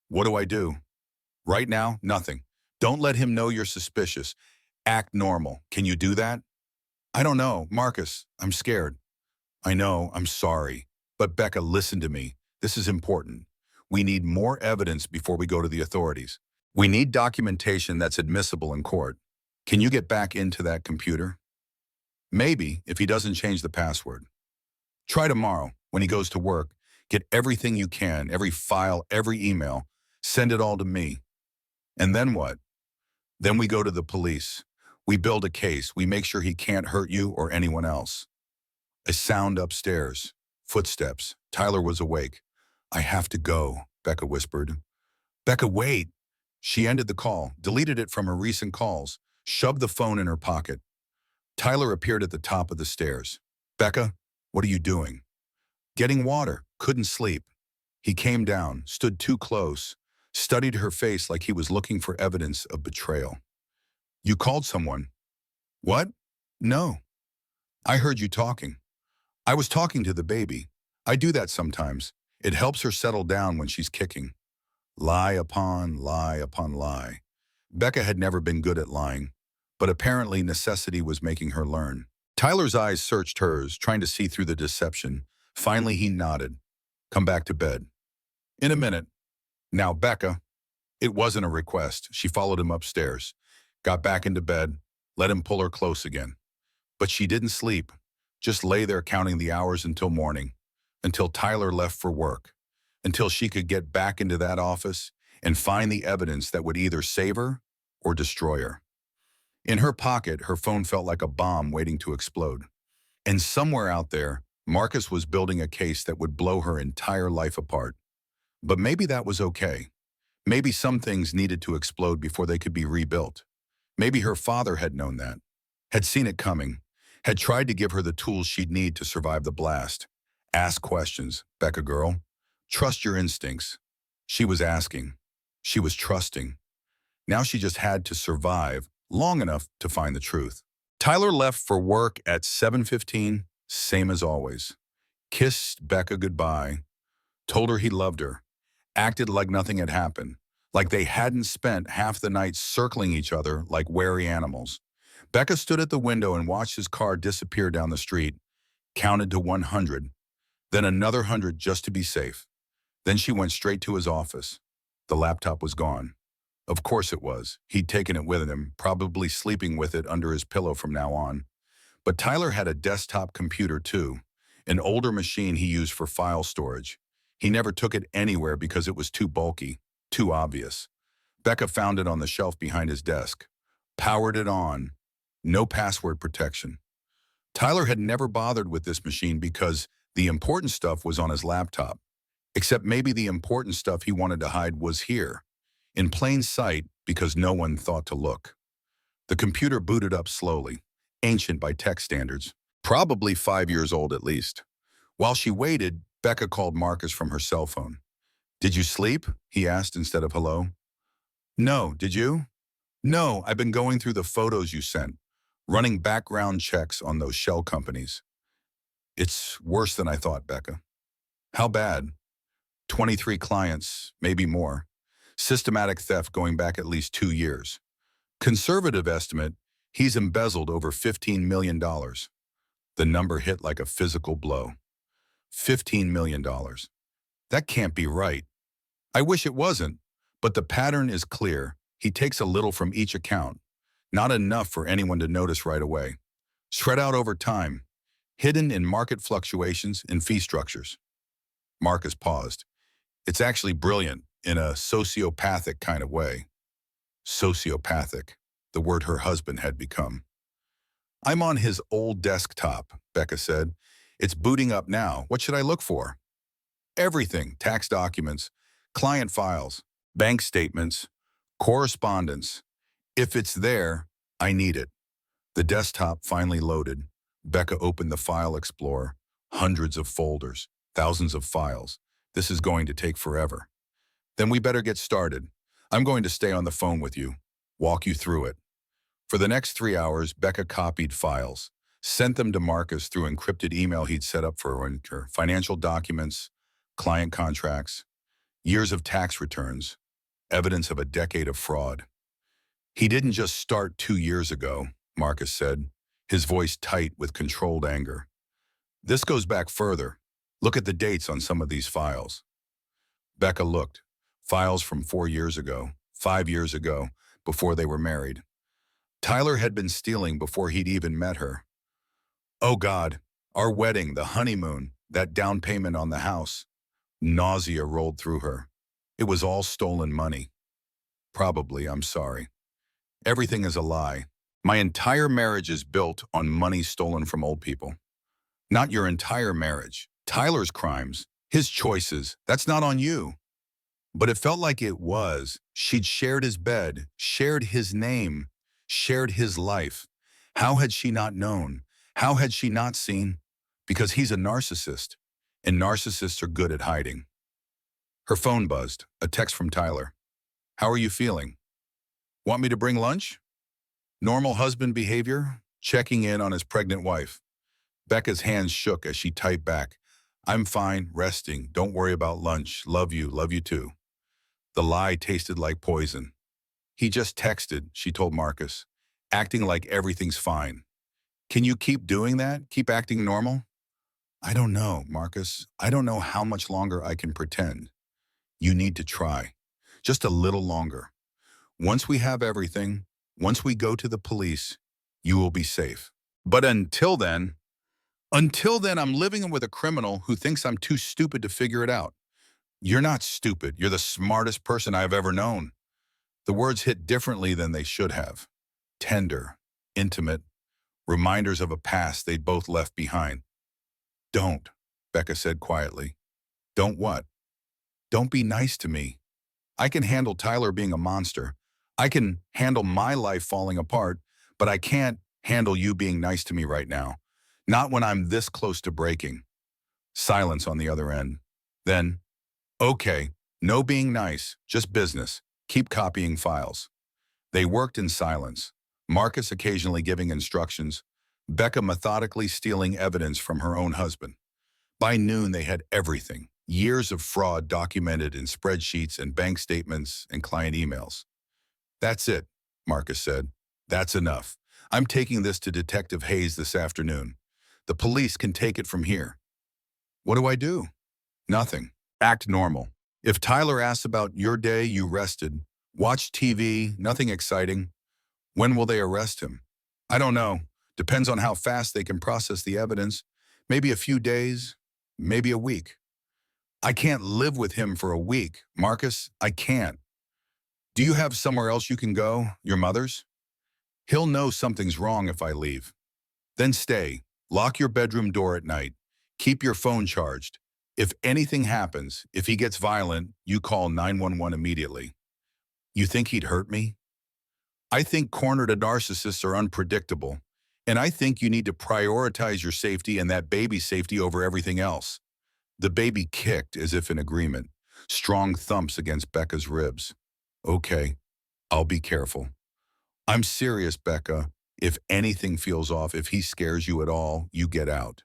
What do I do? Right now, nothing. Don't let him know you're suspicious. Act normal. Can you do that? I don't know, Marcus. I'm scared. I know, I'm sorry. But Becca, listen to me. This is important. We need more evidence before we go to the authorities. We need documentation that's admissible in court. Can you get back into that computer? Maybe, if he doesn't change the password. Try tomorrow, when he goes to work. Get everything you can, every file, every email. Send it all to me. And then what? Then we go to the police. We build a case. We make sure he can't hurt you or anyone else. A sound upstairs. Footsteps. Tyler was awake. I have to go, Becca whispered. Becca, wait. She ended the call, deleted it from her recent calls, shoved the phone in her pocket. Tyler appeared at the top of the stairs. Becca, what are you doing? Getting water. Couldn't sleep. He came down, stood too close, studied her face like he was looking for evidence of betrayal. You called someone. What? No. I heard you talking. I was talking to the baby. I do that sometimes. It helps her settle down when she's kicking. Lie upon lie upon lie. Becca had never been good at lying, but apparently necessity was making her learn. Tyler's eyes searched hers, trying to see through the deception. Finally, he nodded. Come back to bed. In a minute. Now, Becca. It wasn't a request. She followed him upstairs, got back into bed, let him pull her close again. But she didn't sleep, just lay there counting the hours until morning, until Tyler left for work, until she could get back into that office and find the evidence that would either save her or destroy her. In her pocket, her phone felt like a bomb waiting to explode. And somewhere out there, Marcus was building a case that would blow her entire life apart. But maybe that was okay. Maybe some things needed to explode before they could be rebuilt. Maybe her father had known that, had seen it coming, had tried to give her the tools she'd need to survive the blast. Ask questions, Becca girl. Trust your instincts. She was asking. She was trusting. Now she just had to survive long enough to find the truth. Tyler left for work at 7:15, same as always. Kissed Becca goodbye, told her he loved her, acted like nothing had happened, like they hadn't spent half the night circling each other like wary animals. Becca stood at the window and watched his car disappear down the street, counted to 100, then another 100 just to be safe. Then she went straight to his office. The laptop was gone. Of course it was. He'd taken it with him, probably sleeping with it under his pillow from now on. But Tyler had a desktop computer too, an older machine he used for file storage. He never took it anywhere because it was too bulky, too obvious. Becca found it on the shelf behind his desk, powered it on. No password protection. Tyler had never bothered with this machine because the important stuff was on his laptop. Except maybe the important stuff he wanted to hide was here, in plain sight because no one thought to look. The computer booted up slowly, ancient by tech standards, probably 5 years old at least. While she waited, Becca called Marcus from her cell phone. Did you sleep? He asked instead of hello. No, did you? No, I've been going through the photos you sent. running background checks on those shell companies. It's worse than I thought, Becca. How bad? 23 clients, maybe more. Systematic theft going back at least 2 years. Conservative estimate, he's embezzled over $15 million. The number hit like a physical blow. $15 million. That can't be right. I wish it wasn't, but the pattern is clear. He takes a little from each account. Not enough for anyone to notice right away. Spread out over time. Hidden in market fluctuations and fee structures. Marcus paused. It's actually brilliant in a sociopathic kind of way. Sociopathic, the word her husband had become. I'm on his old desktop, Becca said. It's booting up now. What should I look for? Everything, tax documents, client files, bank statements, correspondence. If it's there, I need it. The desktop finally loaded. Becca opened the File Explorer. Hundreds of folders, thousands of files. This is going to take forever. Then we better get started. I'm going to stay on the phone with you, walk you through it. For the next 3 hours, Becca copied files, sent them to Marcus through encrypted email he'd set up for her, financial documents, client contracts, years of tax returns, evidence of a decade of fraud. He didn't just start 2 years ago, Marcus said, his voice tight with controlled anger. This goes back further. Look at the dates on some of these files. Becca looked. Files from 4 years ago, 5 years ago, before they were married. Tyler had been stealing before he'd even met her. Oh God, our wedding, the honeymoon, that down payment on the house. Nausea rolled through her. It was all stolen money. Probably, I'm sorry. Everything is a lie. My entire marriage is built on money stolen from old people. Not your entire marriage. Tyler's crimes, his choices, that's not on you. But it felt like it was. She'd shared his bed, shared his name, shared his life. How had she not known? How had she not seen? Because he's a narcissist, and narcissists are good at hiding. Her phone buzzed, a text from Tyler. How are you feeling? Want me to bring lunch? Normal husband behavior, checking in on his pregnant wife. Becca's hands shook as she typed back. I'm fine, resting, don't worry about lunch, love you too. The lie tasted like poison. He just texted, she told Marcus, acting like everything's fine. Can you keep doing that? Keep acting normal? I don't know, Marcus. I don't know how much longer I can pretend. You need to try. Just a little longer. Once we have everything, once we go to the police, you will be safe. But until then, I'm living with a criminal who thinks I'm too stupid to figure it out. You're not stupid. You're the smartest person I've ever known. The words hit differently than they should have. Tender, intimate, reminders of a past they'd both left behind. Don't, Becca said quietly. Don't what? Don't be nice to me. I can handle Tyler being a monster. I can handle my life falling apart, but I can't handle you being nice to me right now. Not when I'm this close to breaking. Silence on the other end. Then, okay, no being nice, just business. Keep copying files. They worked in silence. Marcus occasionally giving instructions, Becca methodically stealing evidence from her own husband. By noon, they had everything. Years of fraud documented in spreadsheets and bank statements and client emails. That's it, Marcus said. That's enough. I'm taking this to Detective Hayes this afternoon. The police can take it from here. What do I do? Nothing. Act normal. If Tyler asks about your day, you rested. Watch TV, nothing exciting. When will they arrest him? I don't know. Depends on how fast they can process the evidence. Maybe a few days, maybe a week. I can't live with him for a week. Marcus, I can't. Do you have somewhere else you can go? Your mother's? He'll know something's wrong if I leave. Then stay. Lock your bedroom door at night. Keep your phone charged. If anything happens, if he gets violent, you call 911 immediately. You think he'd hurt me? I think cornered narcissists are unpredictable, and I think you need to prioritize your safety and that baby's safety over everything else. The baby kicked as if in agreement, strong thumps against Becca's ribs. Okay, I'll be careful. I'm serious, Becca. If anything feels off, if he scares you at all, you get out.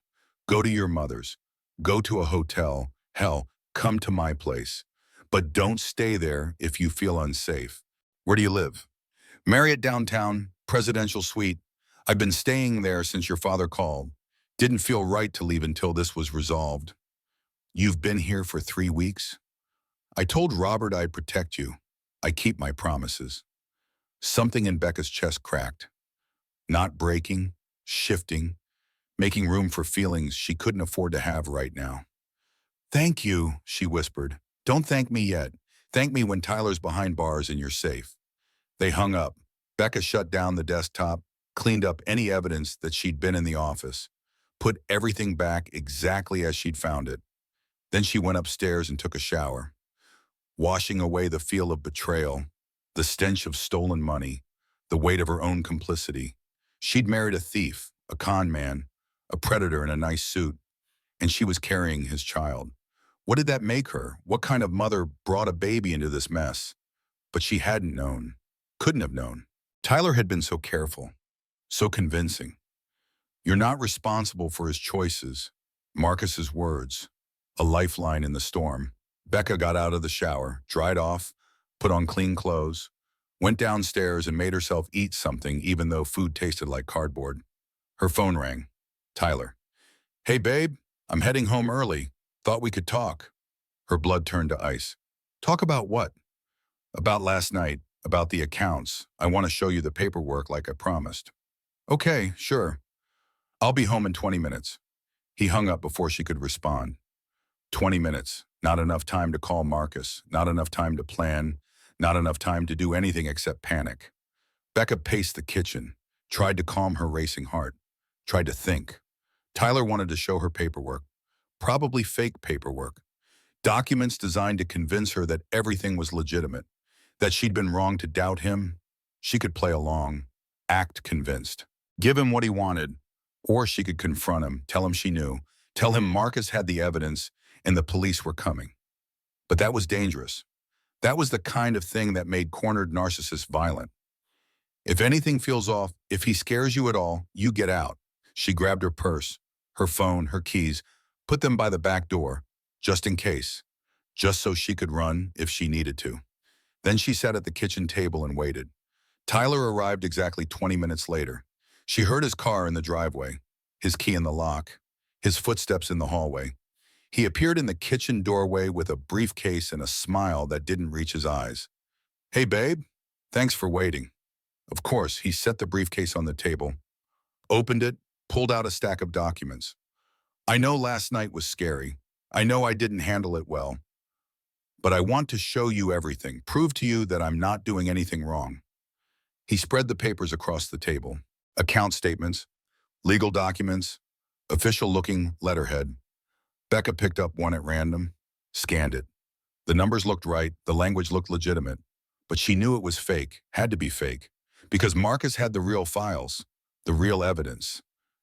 Go to your mother's. Go to a hotel. Hell, come to my place. But don't stay there if you feel unsafe. Where do you live? Marriott downtown, presidential suite. I've been staying there since your father called. Didn't feel right to leave until this was resolved. You've been here for 3 weeks? I told Robert I'd protect you. I keep my promises. Something in Becca's chest cracked. Not breaking, shifting, making room for feelings she couldn't afford to have right now. Thank you, she whispered. Don't thank me yet. Thank me when Tyler's behind bars and you're safe. They hung up. Becca shut down the desktop, cleaned up any evidence that she'd been in the office, put everything back exactly as she'd found it. Then she went upstairs and took a shower, washing away the feel of betrayal, the stench of stolen money, the weight of her own complicity. She'd married a thief, a con man, a predator in a nice suit, and she was carrying his child. What did that make her? What kind of mother brought a baby into this mess? But she hadn't known, couldn't have known. Tyler had been so careful, so convincing. You're not responsible for his choices. Marcus's words, a lifeline in the storm. Becca got out of the shower, dried off, put on clean clothes, went downstairs and made herself eat something even though food tasted like cardboard. Her phone rang. Tyler. Hey, babe, I'm heading home early. Thought we could talk. Her blood turned to ice. Talk about what? About last night, about the accounts. I want to show you the paperwork like I promised. Okay, sure. I'll be home in 20 minutes. He hung up before she could respond. 20 minutes. Not enough time to call Marcus. Not enough time to plan. Not enough time to do anything except panic. Becca paced the kitchen, tried to calm her racing heart, tried to think. Tyler wanted to show her paperwork, probably fake paperwork, documents designed to convince her that everything was legitimate, that she'd been wrong to doubt him. She could play along, act convinced, give him what he wanted, or she could confront him, tell him she knew, tell him Marcus had the evidence and the police were coming. But that was dangerous. That was the kind of thing that made cornered narcissists violent. If anything feels off, if he scares you at all, you get out. She grabbed her purse, her phone, her keys, put them by the back door, just in case, just so she could run if she needed to. Then she sat at the kitchen table and waited. Tyler arrived exactly 20 minutes later. She heard his car in the driveway, his key in the lock, his footsteps in the hallway. He appeared in the kitchen doorway with a briefcase and a smile that didn't reach his eyes. Hey, babe, thanks for waiting. Of course, he set the briefcase on the table, opened it, pulled out a stack of documents. I know last night was scary. I know I didn't handle it well. But I want to show you everything, prove to you that I'm not doing anything wrong. He spread the papers across the table. Account statements, legal documents, official-looking letterhead. Becca picked up one at random, scanned it. The numbers looked right, the language looked legitimate, but she knew it was fake, had to be fake, because Marcus had the real files, the real evidence.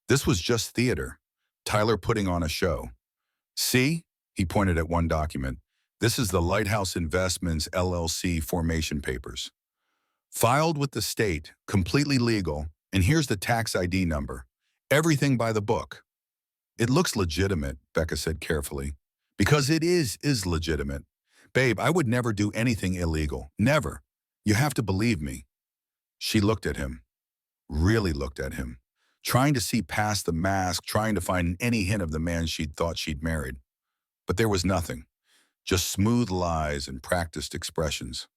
This was just theater, Tyler putting on a show. See? He pointed at one document. This is the Lighthouse Investments LLC formation papers. Filed with the state, completely legal, and here's the tax ID number. Everything by the book. It looks legitimate, Becca said carefully. Because it is legitimate. Babe, I would never do anything illegal. Never. You have to believe me. She looked at him. Really looked at him. Trying to see past the mask, trying to find any hint of the man she'd thought she'd married. But there was nothing. Just smooth lies and practiced expressions.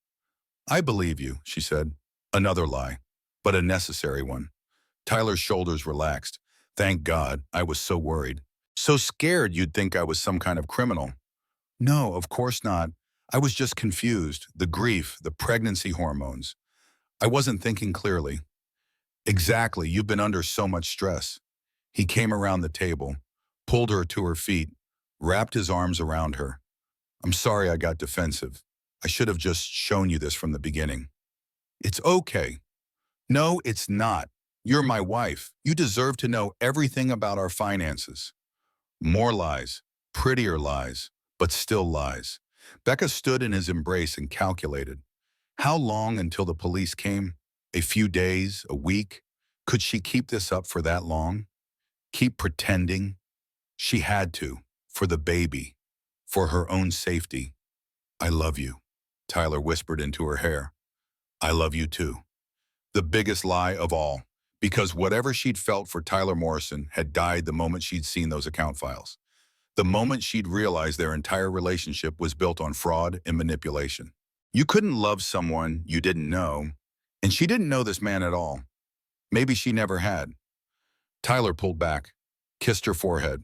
I believe you, she said. Another lie, but a necessary one. Tyler's shoulders relaxed. Thank God, I was so worried. So scared you'd think I was some kind of criminal. No, of course not. I was just confused. The grief, the pregnancy hormones. I wasn't thinking clearly. Exactly, you've been under so much stress. He came around the table, pulled her to her feet, wrapped his arms around her. I'm sorry I got defensive. I should have just shown you this from the beginning. It's okay. No, it's not. You're my wife. You deserve to know everything about our finances. More lies, prettier lies, but still lies. Becca stood in his embrace and calculated. How long until the police came? A few days, a week, Could she keep this up for that long? Keep pretending? She had to, for the baby, for her own safety. I love you, Tyler whispered into her hair. I love you too. The biggest lie of all, because whatever she'd felt for Tyler Morrison had died the moment she'd seen those account files. The moment she'd realized their entire relationship was built on fraud and manipulation. You couldn't love someone you didn't know, and she didn't know this man at all. Maybe she never had. Tyler pulled back, kissed her forehead.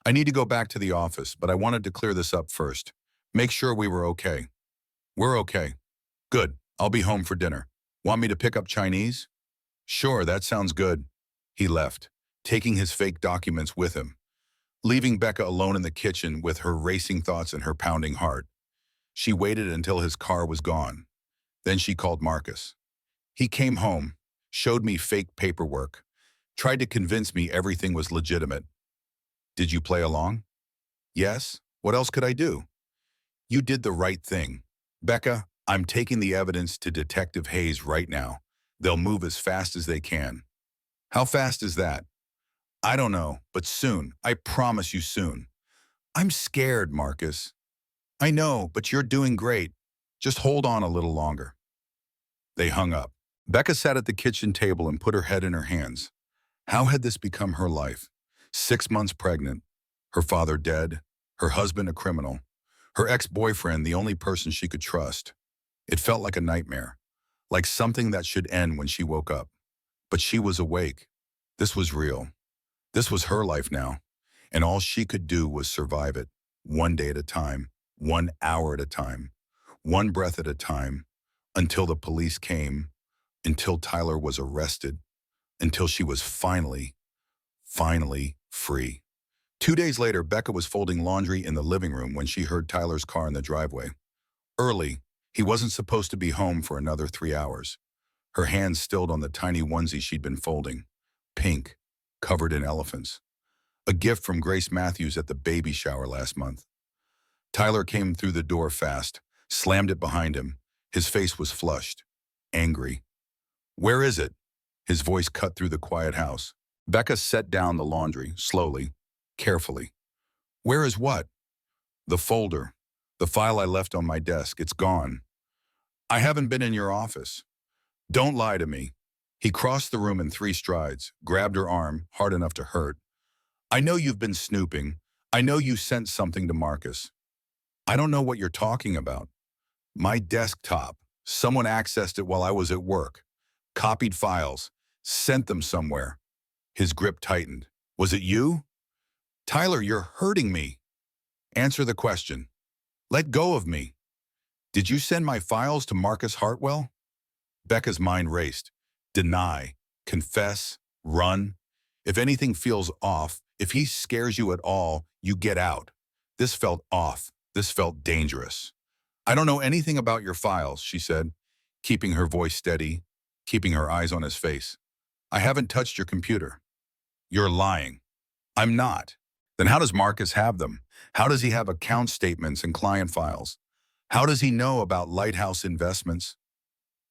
I need to go back to the office, but I wanted to clear this up first. Make sure we were okay. We're okay. Good. I'll be home for dinner. Want me to pick up Chinese? Sure, that sounds good. He left, taking his fake documents with him, leaving Becca alone in the kitchen with her racing thoughts and her pounding heart. She waited until his car was gone. Then she called Marcus. He came home, showed me fake paperwork, tried to convince me everything was legitimate. Did you play along? Yes. What else could I do? You did the right thing. Becca, I'm taking the evidence to Detective Hayes right now. They'll move as fast as they can. How fast is that? I don't know, but soon. I promise you soon. I'm scared, Marcus. I know, but you're doing great. Just hold on a little longer. They hung up. Becca sat at the kitchen table and put her head in her hands. How had this become her life? 6 months pregnant, her father dead, her husband a criminal, her ex-boyfriend the only person she could trust. It felt like a nightmare, like something that should end when she woke up. But she was awake. This was real. This was her life now, and all she could do was survive it, one day at a time, 1 hour at a time, one breath at a time, until the police came, until Tyler was arrested, until she was finally free. 2 days later, Becca was folding laundry in the living room when she heard Tyler's car in the driveway. Early, he wasn't supposed to be home for another 3 hours. Her hands stilled on the tiny onesie she'd been folding, pink, covered in elephants. A gift from Grace Matthews at the baby shower last month. Tyler came through the door fast, slammed it behind him. His face was flushed, angry. Where is it? His voice cut through the quiet house. Becca set down the laundry, slowly, carefully. Where is what? The folder. The file I left on my desk. It's gone. I haven't been in your office. Don't lie to me. He crossed the room in 3 strides, grabbed her arm, hard enough to hurt. I know you've been snooping. I know you sent something to Marcus. I don't know what you're talking about. My desktop. Someone accessed it while I was at work. Copied files. Sent them somewhere. His grip tightened. Was it you? Tyler, you're hurting me. Answer the question. Let go of me. Did you send my files to Marcus Hartwell? Becca's mind raced. Deny, confess, run. If anything feels off, if he scares you at all, you get out. This felt off. This felt dangerous. I don't know anything about your files, she said, keeping her voice steady, keeping her eyes on his face. I haven't touched your computer. You're lying. I'm not. Then how does Marcus have them? How does he have account statements and client files? How does he know about Lighthouse Investments?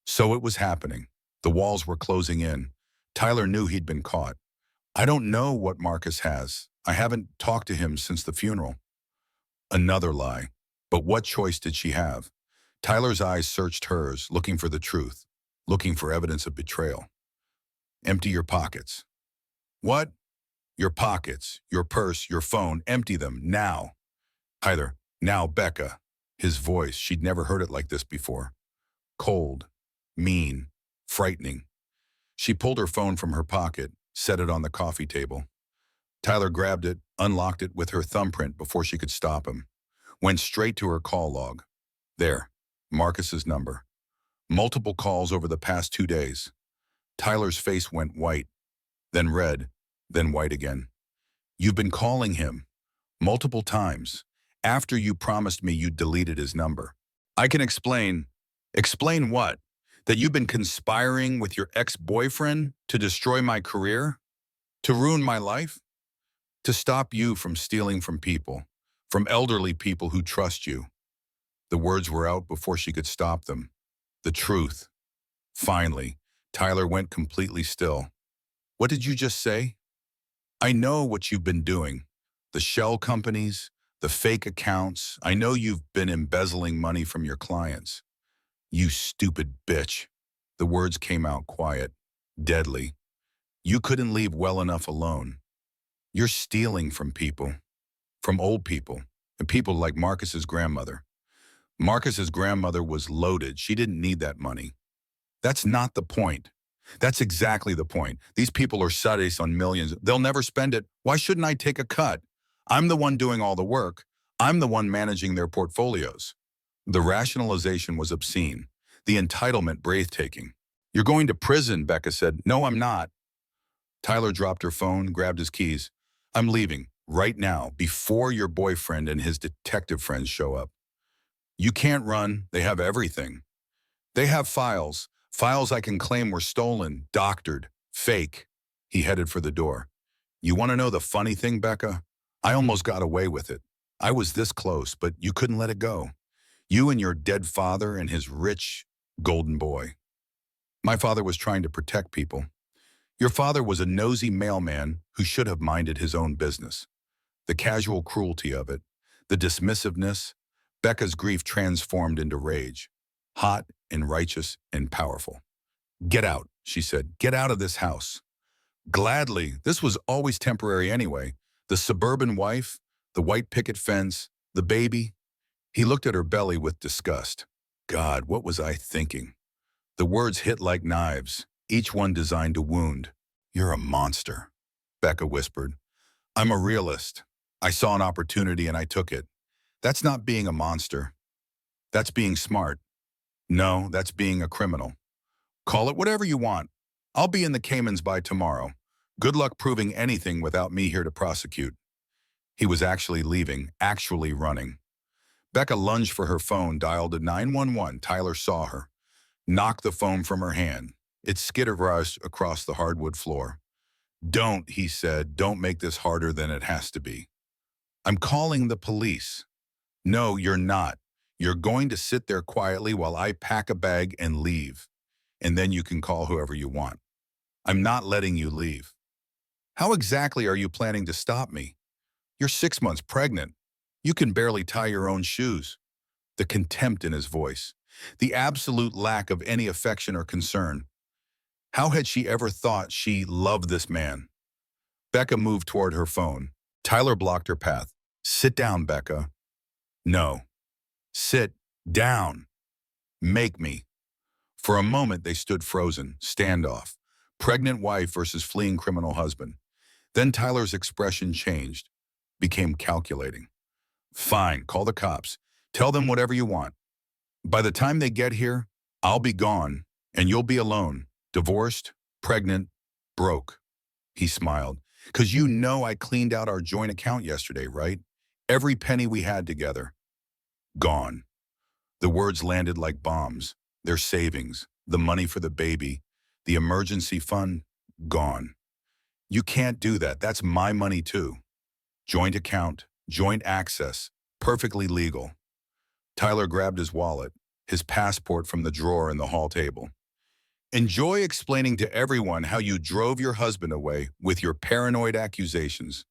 So it was happening. The walls were closing in. Tyler knew he'd been caught. I don't know what Marcus has. I haven't talked to him since the funeral. Another lie. But what choice did she have? Tyler's eyes searched hers, looking for the truth, looking for evidence of betrayal. Empty your pockets. What? Your pockets, your purse, your phone, empty them, now. Tyler, now Becca. His voice, she'd never heard it like this before. Cold, mean, frightening. She pulled her phone from her pocket, set it on the coffee table. Tyler grabbed it, unlocked it with her thumbprint before she could stop him. Went straight to her call log. There, Marcus's number. Multiple calls over the past 2 days. Tyler's face went white, then red, then white again. You've been calling him. Multiple times. After you promised me you'd deleted his number. I can explain. Explain what? That you've been conspiring with your ex-boyfriend to destroy my career? To ruin my life? To stop you from stealing from people, from elderly people who trust you. The words were out before she could stop them. The truth. Finally, Tyler went completely still. What did you just say? I know what you've been doing. The shell companies, the fake accounts. I know you've been embezzling money from your clients. You stupid bitch. The words came out quiet, deadly. You couldn't leave well enough alone. You're stealing from people, from old people, and people like Marcus's grandmother. Marcus's grandmother was loaded. She didn't need that money. That's not the point. That's exactly the point. These people are sadists on millions. They'll never spend it. Why shouldn't I take a cut? I'm the one doing all the work. I'm the one managing their portfolios. The rationalization was obscene. The entitlement breathtaking. You're going to prison, Becca said. No, I'm not. Tyler dropped her phone, grabbed his keys. I'm leaving, right now, before your boyfriend and his detective friends show up. You can't run. They have everything. They have files. Files I can claim were stolen, doctored, fake. He headed for the door. You want to know the funny thing, Becca? I almost got away with it. I was this close, but you couldn't let it go. You and your dead father and his rich, golden boy. My father was trying to protect people. Your father was a nosy mailman who should have minded his own business. The casual cruelty of it, the dismissiveness, Becca's grief transformed into rage. Hot and righteous and powerful. Get out, she said. Get out of this house. Gladly, this was always temporary anyway. The suburban wife, the white picket fence, the baby. He looked at her belly with disgust. God, what was I thinking? The words hit like knives, each one designed to wound. You're a monster, Becca whispered. I'm a realist. I saw an opportunity and I took it. That's not being a monster. That's being smart. No, that's being a criminal. Call it whatever you want. I'll be in the Caymans by tomorrow. Good luck proving anything without me here to prosecute. He was actually leaving, actually running. Becca lunged for her phone, dialed 911. Tyler saw her, knocked the phone from her hand. It skittered across the hardwood floor. Don't, he said, don't make this harder than it has to be. I'm calling the police. No, you're not. You're going to sit there quietly while I pack a bag and leave. And then you can call whoever you want. I'm not letting you leave. How exactly are you planning to stop me? You're 6 months pregnant. You can barely tie your own shoes. The contempt in his voice. The absolute lack of any affection or concern. How had she ever thought she loved this man? Becca moved toward her phone. Tyler blocked her path. Sit down, Becca. No. Sit down. Make me. For a moment, they stood frozen, standoff. Pregnant wife versus fleeing criminal husband. Then Tyler's expression changed, became calculating. Fine, call the cops. Tell them whatever you want. By the time they get here, I'll be gone, and you'll be alone, divorced, pregnant, broke. He smiled. 'Cause you know I cleaned out our joint account yesterday, right? Every penny we had together. Gone. The words landed like bombs. Their savings, the money for the baby, the emergency fund, gone. You can't do that. That's my money too. Joint account, joint access, perfectly legal. Tyler grabbed his wallet, his passport from the drawer in the hall table. Enjoy explaining to everyone how you drove your husband away with your paranoid accusations,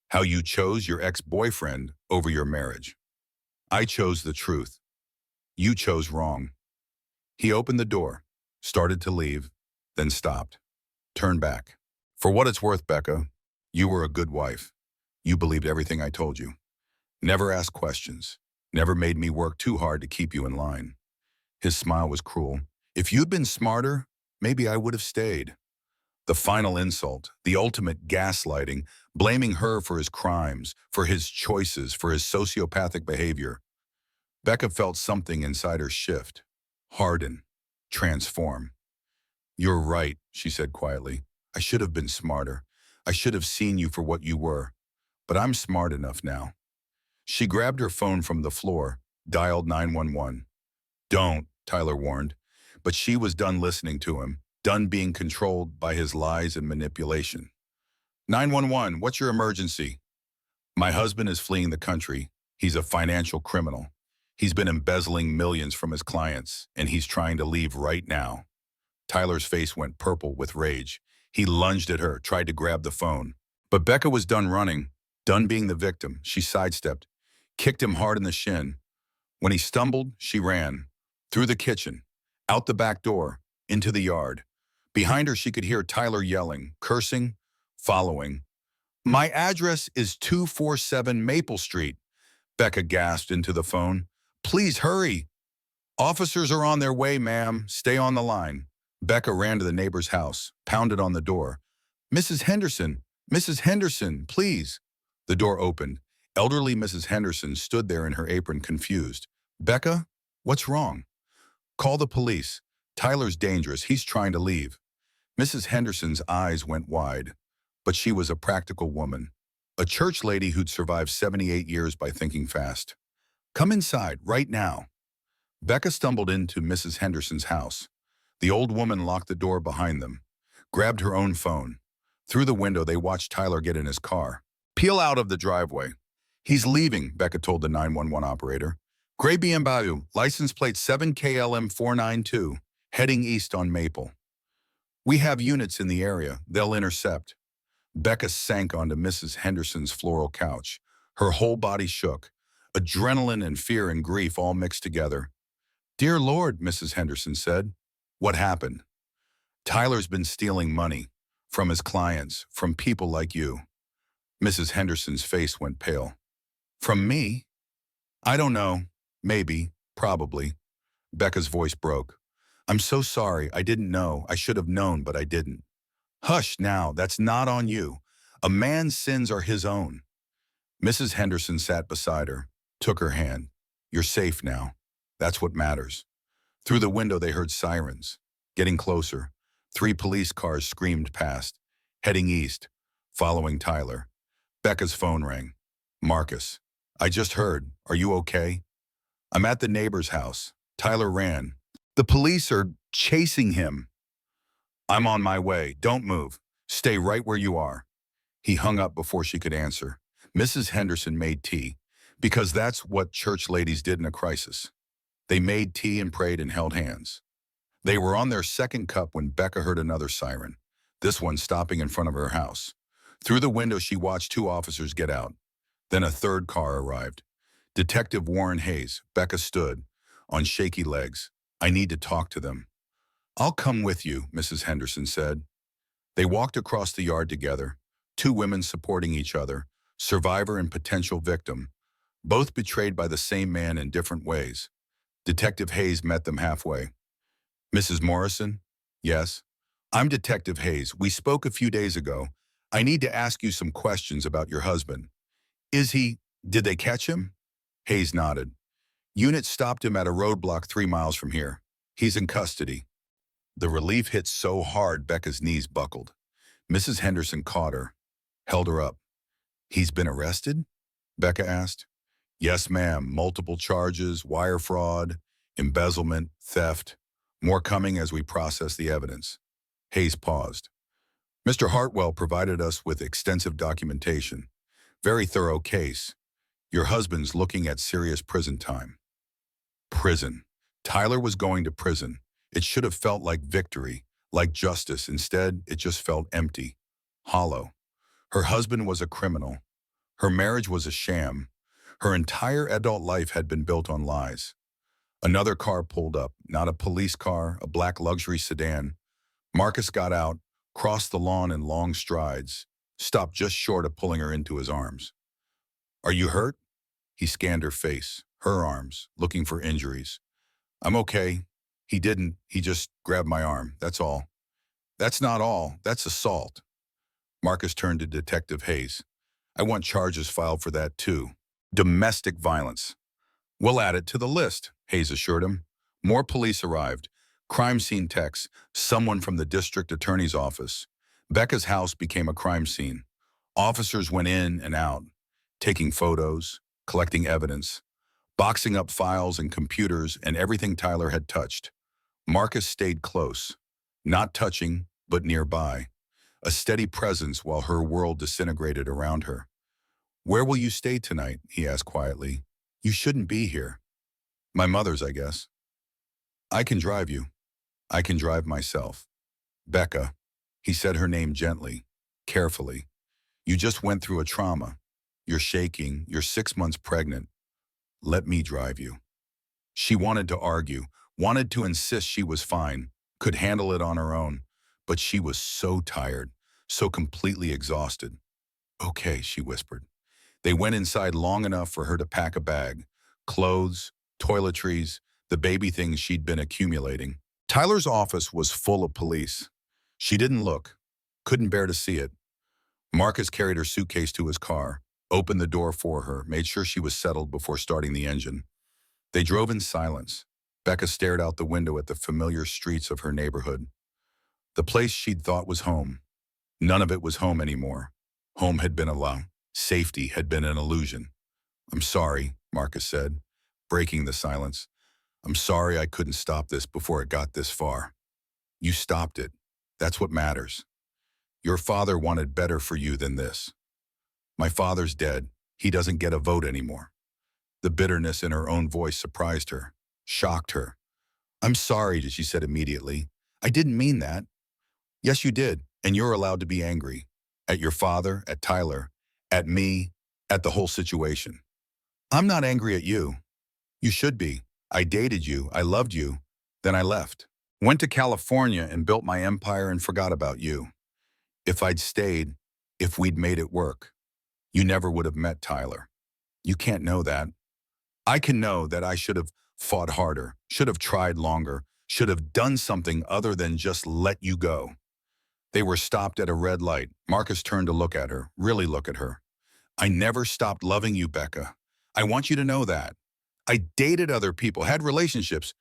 how you chose your ex-boyfriend over your marriage. I chose the truth. You chose wrong. He opened the door, started to leave, then stopped. Turned back. For what it's worth, Becca, you were a good wife. You believed everything I told you. Never asked questions. Never made me work too hard to keep you in line. His smile was cruel. If you'd been smarter, maybe I would have stayed. The final insult, the ultimate gaslighting, blaming her for his crimes, for his choices, for his sociopathic behavior. Becca felt something inside her shift, harden, transform. You're right, she said quietly. I should have been smarter. I should have seen you for what you were. But I'm smart enough now. She grabbed her phone from the floor, dialed 911. Don't, Tyler warned. But she was done listening to him, done being controlled by his lies and manipulation. 911, what's your emergency? My husband is fleeing the country. He's a financial criminal. He's been embezzling millions from his clients, and he's trying to leave right now. Tyler's face went purple with rage. He lunged at her, tried to grab the phone. But Becca was done running, done being the victim. She sidestepped, kicked him hard in the shin. When he stumbled, she ran. Through the kitchen, out the back door, into the yard. Behind her, she could hear Tyler yelling, cursing, following. "My address is 247 Maple Street," Becca gasped into the phone. "Please hurry." "Officers are on their way, ma'am. Stay on the line." Becca ran to the neighbor's house, pounded on the door. "Mrs. Henderson, Mrs. Henderson, please." The door opened. Elderly Mrs. Henderson stood there in her apron, confused. "Becca, what's wrong?" "Call the police. Tyler's dangerous. He's trying to leave." Mrs. Henderson's eyes went wide, but she was a practical woman, a church lady who'd survived 78 years by thinking fast. "Come inside, right now." Becca stumbled into Mrs. Henderson's house. The old woman locked the door behind them, grabbed her own phone. Through the window, they watched Tyler get in his car. "Peel out of the driveway." "He's leaving," Becca told the 911 operator. "Gray BMW, license plate 7KLM492, heading east on Maple. We have units in the area. They'll intercept." Becca sank onto Mrs. Henderson's floral couch. Her whole body shook. Adrenaline and fear and grief all mixed together. "Dear Lord," Mrs. Henderson said. "What happened?" "Tyler's been stealing money. From his clients, from people like you." Mrs. Henderson's face went pale. "From me?" "I don't know. Maybe. Probably." Becca's voice broke. "I'm so sorry. I didn't know. I should have known, but I didn't." "Hush now. That's not on you. A man's sins are his own." Mrs. Henderson sat beside her, took her hand. "You're safe now. That's what matters." Through the window, they heard sirens. Getting closer. 3 police cars screamed past, heading east, following Tyler. Becca's phone rang. "Marcus, I just heard. Are you okay?" "I'm at the neighbor's house." Tyler ran. "The police are chasing him." "I'm on my way. Don't move. Stay right where you are." He hung up before she could answer. Mrs. Henderson made tea, because that's what church ladies did in a crisis. They made tea and prayed and held hands. They were on their second cup when Becca heard another siren, this one stopping in front of her house. Through the window, she watched 2 officers get out. Then a third car arrived. Detective Warren Hayes. Becca stood, on shaky legs. "I need to talk to them." "I'll come with you," Mrs. Henderson said. They walked across the yard together, 2 women supporting each other, survivor and potential victim, both betrayed by the same man in different ways. Detective Hayes met them halfway. "Mrs. Morrison?" "Yes." "I'm Detective Hayes. We spoke a few days ago. I need to ask you some questions about your husband." Did they catch him?" Hayes nodded. "Unit stopped him at a roadblock 3 miles from here. He's in custody." The relief hit so hard Becca's knees buckled. Mrs. Henderson caught her, held her up. "He's been arrested?" Becca asked. "Yes, ma'am. Multiple charges, wire fraud, embezzlement, theft. More coming as we process the evidence." Hayes paused. "Mr. Hartwell provided us with extensive documentation. Very thorough case. Your husband's looking at serious prison time." Prison. Tyler was going to prison. It should have felt like victory, like justice. Instead, it just felt empty, hollow. Her husband was a criminal. Her marriage was a sham. Her entire adult life had been built on lies. Another car pulled up, not a police car, a black luxury sedan. Marcus got out, crossed the lawn in long strides, stopped just short of pulling her into his arms. "Are you hurt?" He scanned her face, her arms, looking for injuries. "I'm okay." He just grabbed my arm, that's all." "That's not all, that's assault." Marcus turned to Detective Hayes. "I want charges filed for that too. Domestic violence." "We'll add it to the list," Hayes assured him. More police arrived. Crime scene techs, someone from the district attorney's office. Becca's house became a crime scene. Officers went in and out, taking photos, collecting evidence, boxing up files and computers and everything Tyler had touched. Marcus stayed close, not touching, but nearby, a steady presence while her world disintegrated around her. "Where will you stay tonight?" he asked quietly. "You shouldn't be here." "My mother's, I guess." "I can drive you." "I can drive myself." "Becca." He said her name gently, carefully. You just went through a trauma. You're shaking. You're 6 months pregnant. Let me drive you. She wanted to argue, wanted to insist she was fine, could handle it on her own, but she was so tired, so completely exhausted. Okay, she whispered. They went inside long enough for her to pack a bag, clothes, toiletries, the baby things she'd been accumulating. Tyler's office was full of police. She didn't look, couldn't bear to see it. Marcus carried her suitcase to his car, opened the door for her, made sure she was settled before starting the engine. They drove in silence. Becca stared out the window at the familiar streets of her neighborhood. The place she'd thought was home. None of it was home anymore. Home had been a lie. Safety had been an illusion. I'm sorry, Marcus said, breaking the silence. I'm sorry I couldn't stop this before it got this far. You stopped it. That's what matters. Your father wanted better for you than this. My father's dead. He doesn't get a vote anymore. The bitterness in her own voice surprised her, shocked her. I'm sorry, she said immediately. I didn't mean that. Yes, you did, and you're allowed to be angry. At your father, at Tyler, at me, at the whole situation. I'm not angry at you. You should be. I dated you, I loved you, then I left. Went to California and built my empire and forgot about you. If I'd stayed, if we'd made it work, you never would have met Tyler. You can't know that. I can know that I should have fought harder, should have tried longer, should have done something other than just let you go. They were stopped at a red light. Marcus turned to look at her, really look at her. I never stopped loving you, Becca. I want you to know that. I dated other people, had relationships,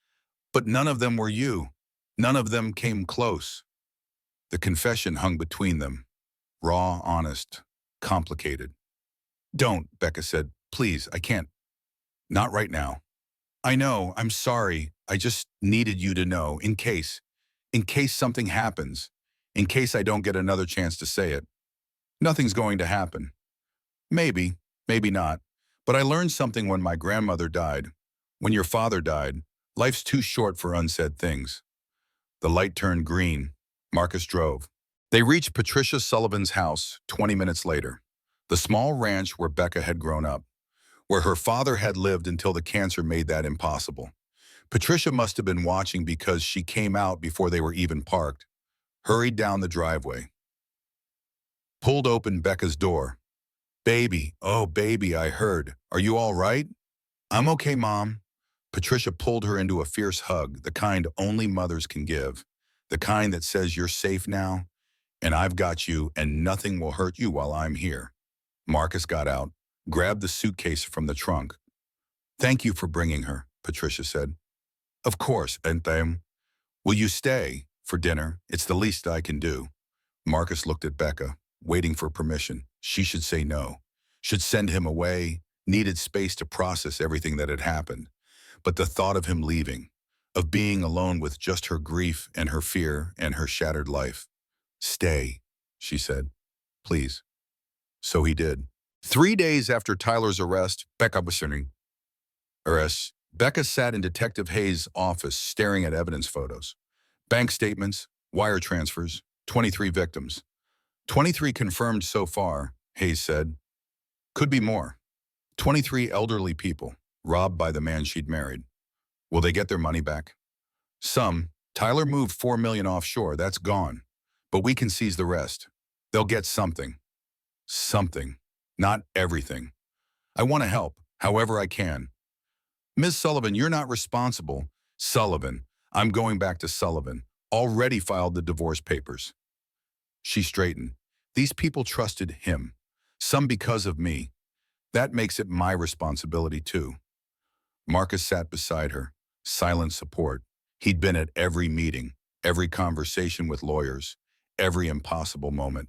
but none of them were you. None of them came close. The confession hung between them. Raw, honest, complicated. Don't, Becca said. Please, I can't. Not right now. I know, I'm sorry. I just needed you to know, in case something happens, in case I don't get another chance to say it. Nothing's going to happen. Maybe, maybe not. But I learned something when my grandmother died. When your father died, life's too short for unsaid things. The light turned green. Marcus drove. They reached Patricia Sullivan's house 20 minutes later, the small ranch where Becca had grown up, where her father had lived until the cancer made that impossible. Patricia must have been watching because she came out before they were even parked, hurried down the driveway, pulled open Becca's door. Baby, oh baby, I heard. Are you all right? I'm okay, Mom. Patricia pulled her into a fierce hug, the kind only mothers can give, the kind that says you're safe now, and I've got you, and nothing will hurt you while I'm here. Marcus got out, grabbed the suitcase from the trunk. Thank you for bringing her, Patricia said. Of course, Entem. Will you stay for dinner? It's the least I can do. Marcus looked at Becca, waiting for permission. She should say no, should send him away, needed space to process everything that had happened. But the thought of him leaving, of being alone with just her grief and her fear and her shattered life. Stay, she said. Please. So he did. 3 days after Tyler's Becca sat in Detective Hayes' office staring at evidence photos. Bank statements, wire transfers, 23 victims. 23 confirmed so far, Hayes said. Could be more. 23 elderly people, robbed by the man she'd married. Will they get their money back? Some. Tyler moved $4 million offshore, that's gone. But we can seize the rest. They'll get something. Something. Not everything. I want to help, however I can. Ms. Sullivan, you're not responsible. Sullivan. I'm going back to Sullivan. Already filed the divorce papers. She straightened. These people trusted him. Some because of me. That makes it my responsibility too. Marcus sat beside her, silent support. He'd been at every meeting, every conversation with lawyers, every impossible moment.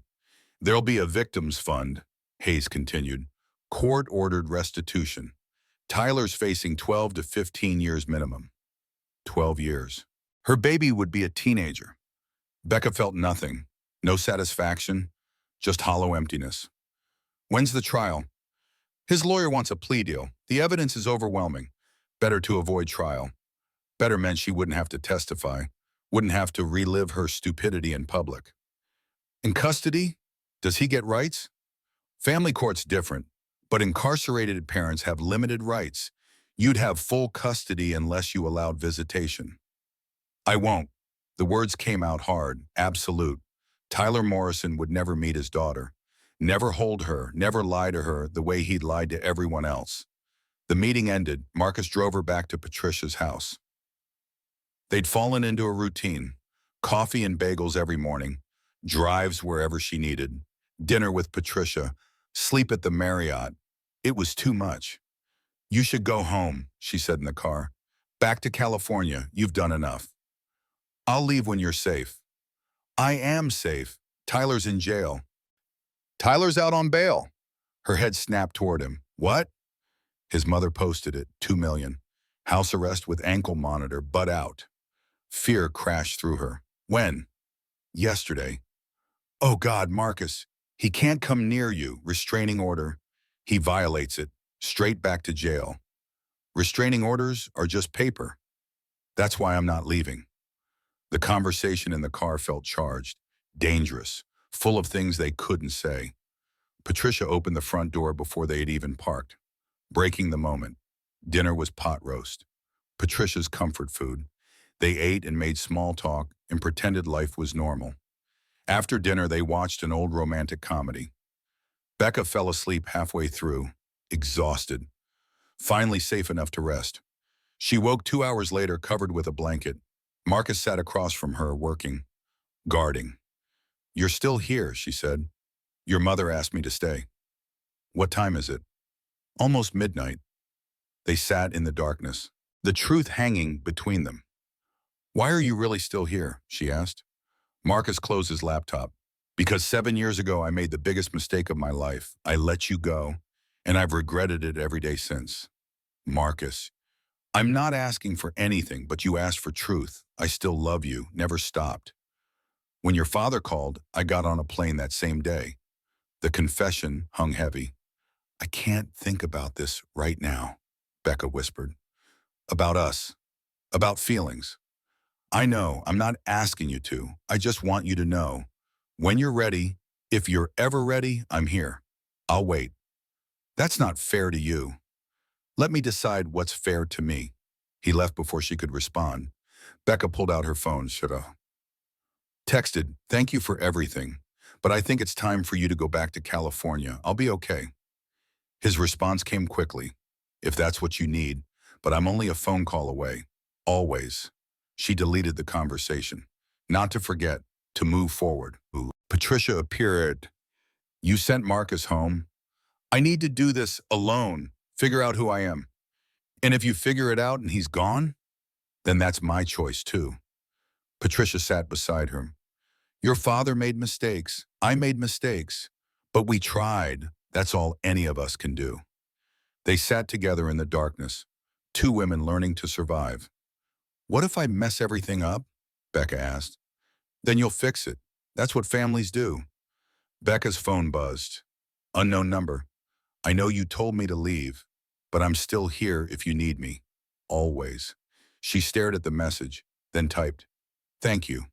There'll be a victims fund, Hayes continued. Court-ordered restitution. Tyler's facing 12 to 15 years minimum. 12 years. Her baby would be a teenager. Becca felt nothing. No satisfaction, just hollow emptiness. When's the trial? His lawyer wants a plea deal. The evidence is overwhelming. Better to avoid trial. Better meant she wouldn't have to testify, wouldn't have to relive her stupidity in public. In custody, does he get rights? Family court's different, but incarcerated parents have limited rights. You'd have full custody unless you allowed visitation. I won't. The words came out hard, absolute. Tyler Morrison would never meet his daughter, never hold her, never lie to her the way he'd lied to everyone else. The meeting ended. Marcus drove her back to Patricia's house. They'd fallen into a routine. Coffee and bagels every morning, drives wherever she needed, dinner with Patricia, sleep at the Marriott. It was too much. You should go home, she said in the car. Back to California, you've done enough. I'll leave when you're safe. I am safe. Tyler's in jail. Tyler's out on bail. Her head snapped toward him. What? His mother posted it, 2 million. House arrest with ankle monitor, butt out. Fear crashed through her. When? Yesterday. Oh God, Marcus. He can't come near you. Restraining order. He violates it. Straight back to jail. Restraining orders are just paper. That's why I'm not leaving. The conversation in the car felt charged, dangerous, full of things they couldn't say. Patricia opened the front door before they had even parked, breaking the moment. Dinner was pot roast. Patricia's comfort food. They ate and made small talk and pretended life was normal. After dinner, they watched an old romantic comedy. Becca fell asleep halfway through, exhausted, finally safe enough to rest. She woke 2 hours later covered with a blanket. Marcus sat across from her, working, guarding. You're still here, she said. Your mother asked me to stay. What time is it? Almost midnight. They sat in the darkness, the truth hanging between them. Why are you really still here? She asked. Marcus closed his laptop. Because 7 years ago, I made the biggest mistake of my life. I let you go, and I've regretted it every day since. Marcus, I'm not asking for anything, but you asked for truth. I still love you, never stopped. When your father called, I got on a plane that same day. The confession hung heavy. I can't think about this right now, Becca whispered. About us, about feelings. I know, I'm not asking you to. I just want you to know. When you're ready, if you're ever ready, I'm here. I'll wait. That's not fair to you. Let me decide what's fair to me. He left before she could respond. Becca pulled out her phone. Shoulda. Texted, thank you for everything, but I think it's time for you to go back to California. I'll be okay. His response came quickly. If that's what you need, but I'm only a phone call away. Always. She deleted the conversation. Not to forget, to move forward. Patricia appeared. You sent Marcus home. I need to do this alone. Figure out who I am. And if you figure it out and he's gone, then that's my choice too. Patricia sat beside her. Your father made mistakes. I made mistakes. But we tried. That's all any of us can do. They sat together in the darkness, 2 women learning to survive. What if I mess everything up? Becca asked. Then you'll fix it. That's what families do. Becca's phone buzzed. Unknown number. I know you told me to leave, but I'm still here if you need me. Always. She stared at the message, then typed, Thank you,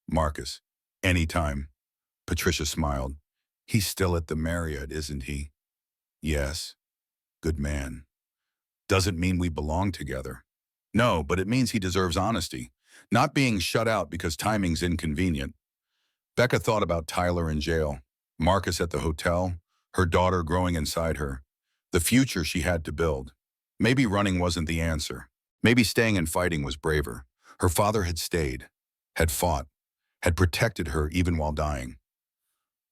Marcus. Anytime. Patricia smiled. He's still at the Marriott, isn't he? Yes. Good man. Doesn't mean we belong together. No, but it means he deserves honesty. Not being shut out because timing's inconvenient. Becca thought about Tyler in jail, Marcus at the hotel, her daughter growing inside her, the future she had to build. Maybe running wasn't the answer. Maybe staying and fighting was braver. Her father had stayed, had fought, had protected her even while dying.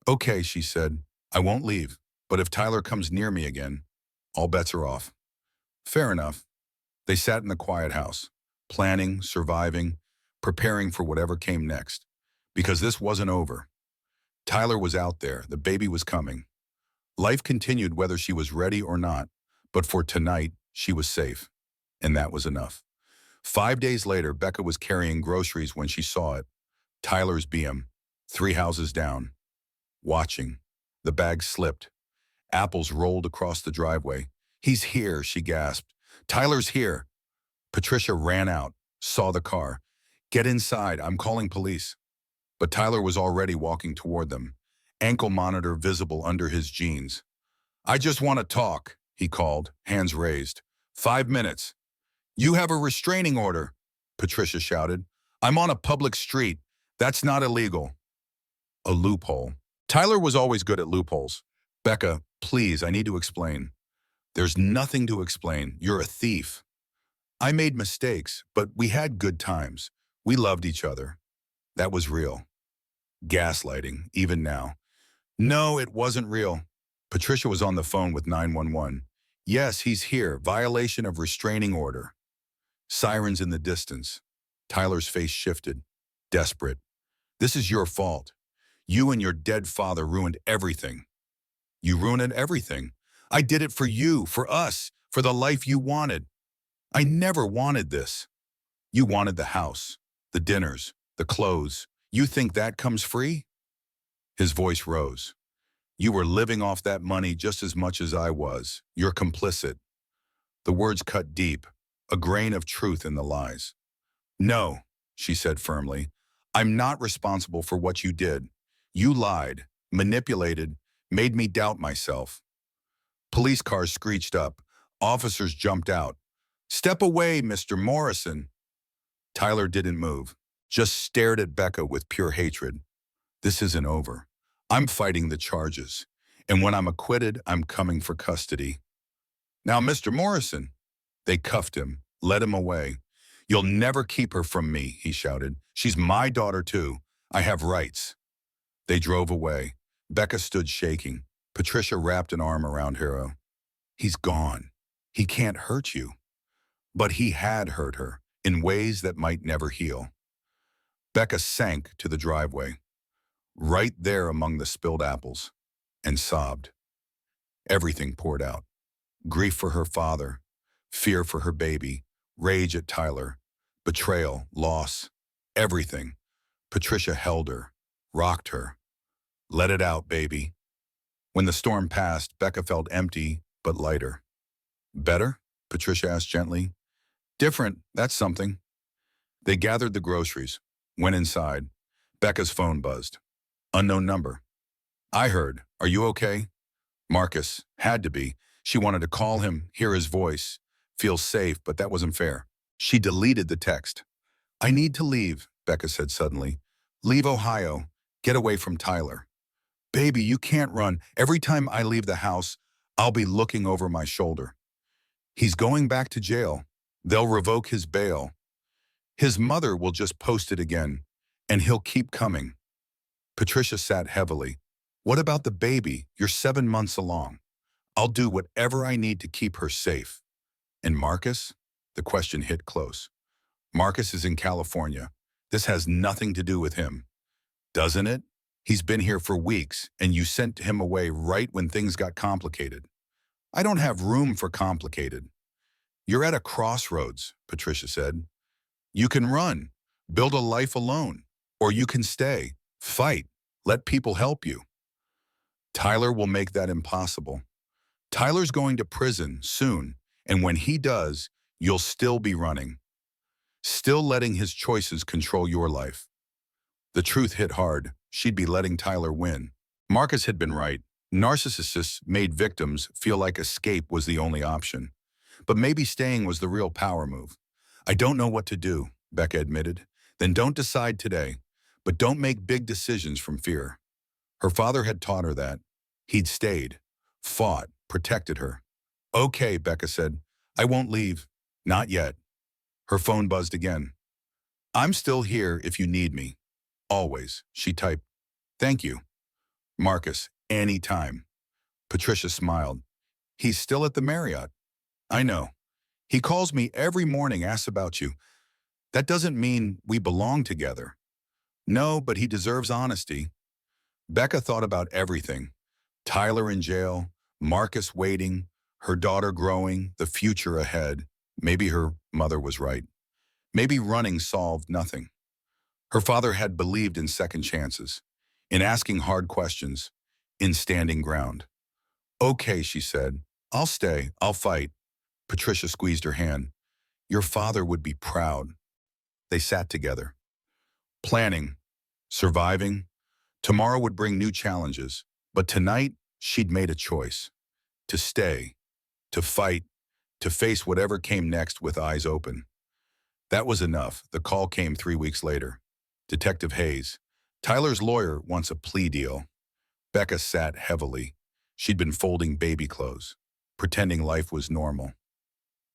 Okay, she said, I won't leave, but if Tyler comes near me again, all bets are off. Fair enough. They sat in the quiet house, planning, surviving, preparing for whatever came next. Because this wasn't over. Tyler was out there, the baby was coming. Life continued whether she was ready or not, but for tonight, she was safe. And that was enough. 5 days later, Becca was carrying groceries when she saw it. Tyler's BM, 3 houses down. Watching. The bag slipped. Apples rolled across the driveway. He's here, she gasped. Tyler's here. Patricia ran out, saw the car. Get inside, I'm calling police. But Tyler was already walking toward them, ankle monitor visible under his jeans. I just want to talk, he called, hands raised. 5 minutes. You have a restraining order, Patricia shouted. I'm on a public street. That's not illegal. A loophole. Tyler was always good at loopholes. Becca, please, I need to explain. There's nothing to explain. You're a thief. I made mistakes, but we had good times. We loved each other. That was real. Gaslighting, even now. No, it wasn't real. Patricia was on the phone with 911. Yes, he's here. Violation of restraining order. Sirens in the distance. Tyler's face shifted. Desperate. This is your fault. You and your dead father ruined everything. You ruined everything. I did it for you, for us, for the life you wanted. I never wanted this. You wanted the house, the dinners, the clothes. You think that comes free? His voice rose. You were living off that money just as much as I was. You're complicit. The words cut deep, a grain of truth in the lies. No, she said firmly. I'm not responsible for what you did. You lied, manipulated, made me doubt myself. Police cars screeched up. Officers jumped out. Step away, Mr. Morrison. Tyler didn't move, just stared at Becca with pure hatred. This isn't over. I'm fighting the charges. And when I'm acquitted, I'm coming for custody. Now, Mr. Morrison. They cuffed him, led him away. You'll never keep her from me, he shouted. She's my daughter too. I have rights. They drove away. Becca stood shaking. Patricia wrapped an arm around Hero. He's gone. He can't hurt you. But he had hurt her in ways that might never heal. Becca sank to the driveway, right there among the spilled apples, and sobbed. Everything poured out. Grief for her father, fear for her baby, rage at Tyler, betrayal, loss, everything. Patricia held her, rocked her. Let it out, baby. When the storm passed, Becca felt empty but lighter. Better? Patricia asked gently. Different, that's something. They gathered the groceries, went inside. Becca's phone buzzed. Unknown number. I heard. Are you okay? Marcus. Had to be. She wanted to call him, hear his voice, feel safe, but that wasn't fair. She deleted the text. I need to leave, Becca said suddenly. Leave Ohio. Get away from Tyler. Baby, you can't run. Every time I leave the house, I'll be looking over my shoulder. He's going back to jail. They'll revoke his bail. His mother will just post it again, and he'll keep coming. Patricia sat heavily. What about the baby? You're 7 months along. I'll do whatever I need to keep her safe. And Marcus? The question hit close. Marcus is in California. This has nothing to do with him. Doesn't it? He's been here for weeks, and you sent him away right when things got complicated. I don't have room for complicated. You're at a crossroads, Patricia said. You can run, build a life alone, or you can stay, fight, let people help you. Tyler will make that impossible. Tyler's going to prison soon, and when he does, you'll still be running. Still letting his choices control your life. The truth hit hard. She'd be letting Tyler win. Marcus had been right. Narcissists made victims feel like escape was the only option. But maybe staying was the real power move. I don't know what to do, Becca admitted. Then don't decide today. But don't make big decisions from fear. Her father had taught her that. He'd stayed, fought, protected her. Okay, Becca said. I won't leave. Not yet. Her phone buzzed again. I'm still here if you need me. Always, she typed. Thank you. Marcus, anytime. Patricia smiled. He's still at the Marriott. I know. He calls me every morning, asks about you. That doesn't mean we belong together. No, but he deserves honesty. Becca thought about everything. Tyler in jail, Marcus waiting, her daughter growing, the future ahead. Maybe her mother was right. Maybe running solved nothing. Her father had believed in second chances, in asking hard questions, in standing ground. Okay, she said. I'll stay. I'll fight. Patricia squeezed her hand. Your father would be proud. They sat together. Planning. surviving. Tomorrow would bring new challenges, but tonight she'd made a choice. To stay, to fight, to face whatever came next with eyes open. That was enough. The call came 3 weeks later. Detective Hayes. Tyler's lawyer wants a plea deal. Becca sat heavily. She'd been folding baby clothes, pretending life was normal.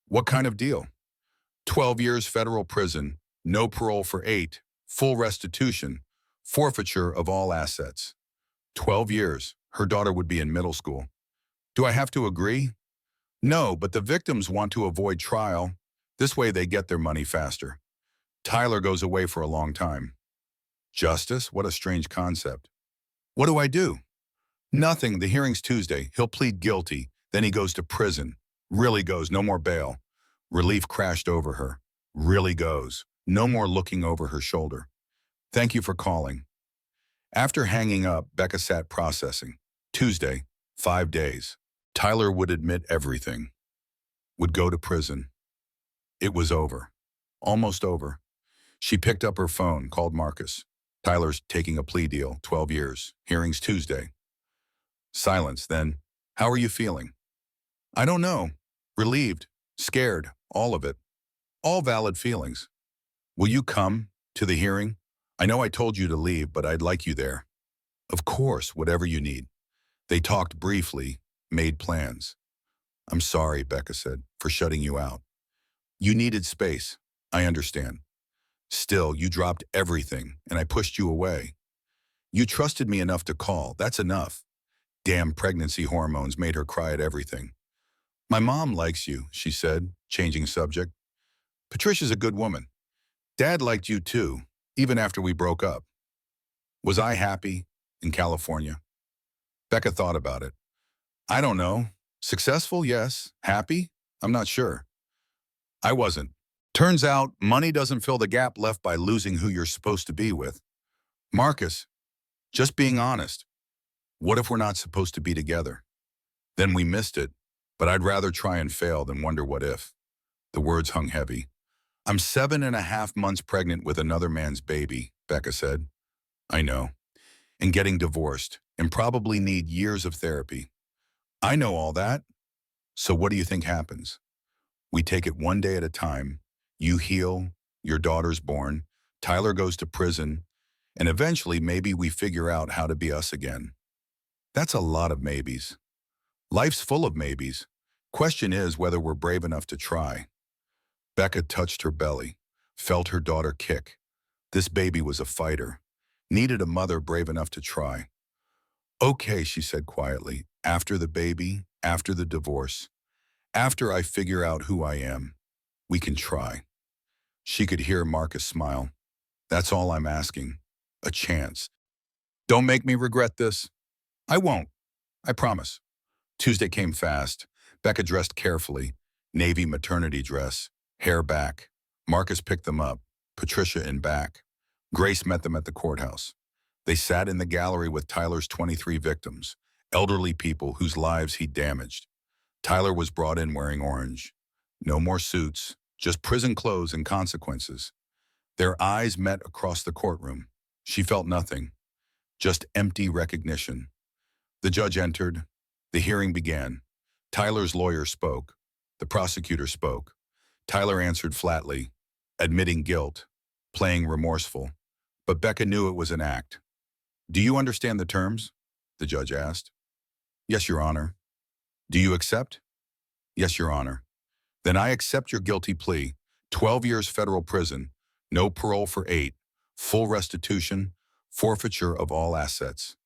What kind of deal? 12 years federal prison, no parole for 8, full restitution, forfeiture of all assets. 12 years. Her daughter would be in middle school. Do I have to agree? No, but the victims want to avoid trial. This way they get their money faster. Tyler goes away for a long time. Justice? What a strange concept. What do I do? Nothing. The hearing's Tuesday. He'll plead guilty. Then he goes to prison. Really goes. No more bail. Relief crashed over her. Really goes. No more looking over her shoulder. Thank you for calling. After hanging up, Becca sat processing. Tuesday, 5 days. Tyler would admit everything. Would go to prison. It was over. Almost over. She picked up her phone, called Marcus. Tyler's taking a plea deal, 12 years. Hearing's Tuesday. Silence, then. How are you feeling? I don't know. Relieved, scared, all of it. All valid feelings. Will you come to the hearing? I know I told you to leave, but I'd like you there. Of course, whatever you need. They talked briefly, made plans. I'm sorry, Becca said, for shutting you out. You needed space. I understand. Still, you dropped everything, and I pushed you away. You trusted me enough to call. That's enough. Damn pregnancy hormones made her cry at everything. My mom likes you, she said, changing subject. Patricia's a good woman. Dad liked you too, even after we broke up. Was I happy in California? Becca thought about it. I don't know. Successful, yes. Happy? I'm not sure. I wasn't. Turns out, money doesn't fill the gap left by losing who you're supposed to be with. Marcus, just being honest. What if we're not supposed to be together? Then we missed it, but I'd rather try and fail than wonder what if. The words hung heavy. I'm 7.5 months pregnant with another man's baby, Becca said. I know. And getting divorced, and probably need years of therapy. I know all that. So what do you think happens? We take it one day at a time. You heal, your daughter's born, Tyler goes to prison, and eventually maybe we figure out how to be us again. That's a lot of maybes. Life's full of maybes. Question is whether we're brave enough to try. Becca touched her belly, felt her daughter kick. This baby was a fighter. Needed a mother brave enough to try. Okay, she said quietly, after the baby, after the divorce, after I figure out who I am, we can try. She could hear Marcus smile. That's all I'm asking. A chance. Don't make me regret this. I won't. I promise. Tuesday came fast. Becca dressed carefully. Navy maternity dress. Hair back. Marcus picked them up. Patricia in back. Grace met them at the courthouse. They sat in the gallery with Tyler's 23 victims, elderly people whose lives he'd damaged. Tyler was brought in wearing orange. No more suits, just prison clothes and consequences. Their eyes met across the courtroom. She felt nothing, just empty recognition. The judge entered. The hearing began. Tyler's lawyer spoke. The prosecutor spoke. Tyler answered flatly, admitting guilt, playing remorseful. But Becca knew it was an act. Do you understand the terms? The judge asked. Yes, Your Honor. Do you accept? Yes, Your Honor. Then I accept your guilty plea. 12 years federal prison, no parole for 8, full restitution, forfeiture of all assets.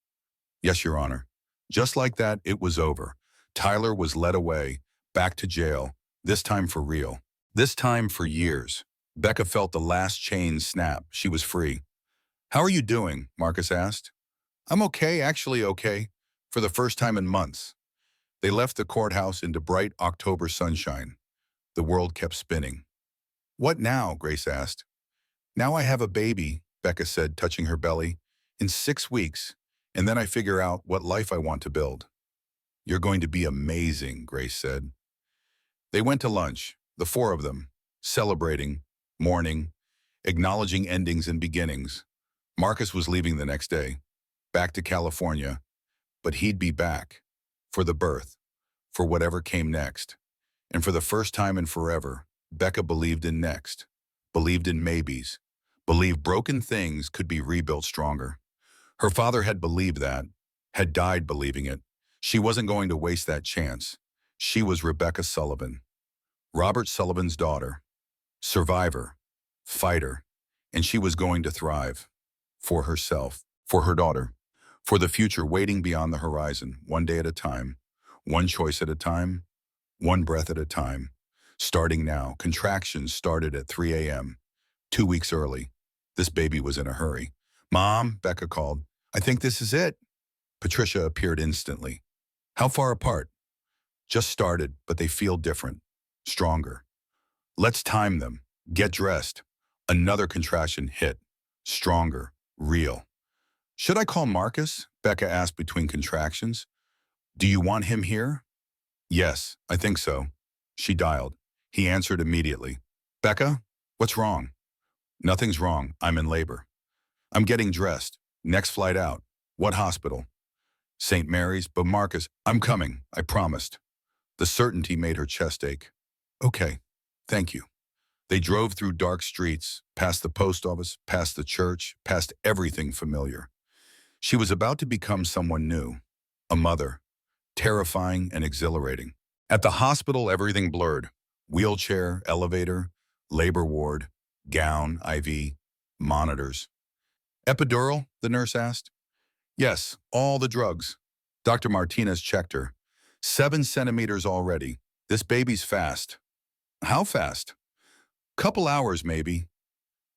Yes, Your Honor. Just like that, it was over. Tyler was led away, back to jail, this time for real. This time for years. Becca felt the last chain snap. She was free. How are you doing? Marcus asked. I'm okay, actually okay, for the first time in months. They left the courthouse into bright October sunshine. The world kept spinning. What now? Grace asked. Now I have a baby, Becca said, touching her belly. In 6 weeks, and then I figure out what life I want to build. You're going to be amazing, Grace said. They went to lunch, the 4 of them, celebrating, mourning, acknowledging endings and beginnings. Marcus was leaving the next day, back to California, but he'd be back for the birth, for whatever came next. And for the first time in forever, Becca believed in next, believed in maybes, believed broken things could be rebuilt stronger. Her father had believed that, had died believing it. She wasn't going to waste that chance. She was Rebecca Sullivan, Robert Sullivan's daughter, survivor, fighter, and she was going to thrive. For herself, for her daughter, for the future waiting beyond the horizon, one day at a time, one choice at a time, one breath at a time. Starting now, contractions started at 3 a.m., 2 weeks early. This baby was in a hurry. Mom, Becca called. I think this is it. Patricia appeared instantly. How far apart? Just started, but they feel different, stronger. Let's time them. Get dressed. Another contraction hit. Stronger, real. Should I call Marcus? Becca asked between contractions. Do you want him here? Yes, I think so. She dialed. He answered immediately. Becca, what's wrong? Nothing's wrong. I'm in labor. I'm getting dressed. Next flight out. What hospital? St. Mary's, but Marcus, I'm coming, I promised. The certainty made her chest ache. Okay, thank you. They drove through dark streets, past the post office, past the church, past everything familiar. She was about to become someone new, a mother, terrifying and exhilarating. At the hospital, everything blurred. Wheelchair, elevator, labor ward, gown, IV, monitors. Epidural? The nurse asked. Yes, all the drugs. Dr. Martinez checked her. 7 centimeters already. This baby's fast. How fast? Couple hours, maybe.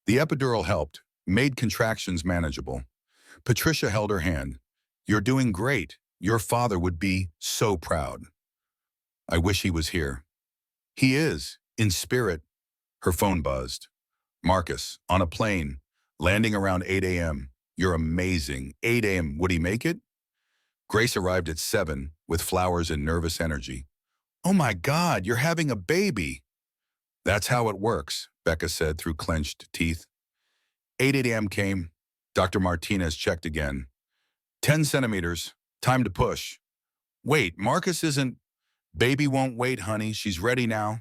The epidural helped, made contractions manageable. Patricia held her hand. You're doing great. Your father would be so proud. I wish he was here. He is, in spirit. Her phone buzzed. Marcus, on a plane, landing around 8 a.m. You're amazing. 8 a.m. Would he make it? Grace arrived at 7 with flowers and nervous energy. Oh my God, you're having a baby. That's how it works, Becca said through clenched teeth. 8 a.m. came. Dr. Martinez checked again. 10 centimeters. Time to push. Wait, Marcus isn't... Baby won't wait, honey. She's ready now.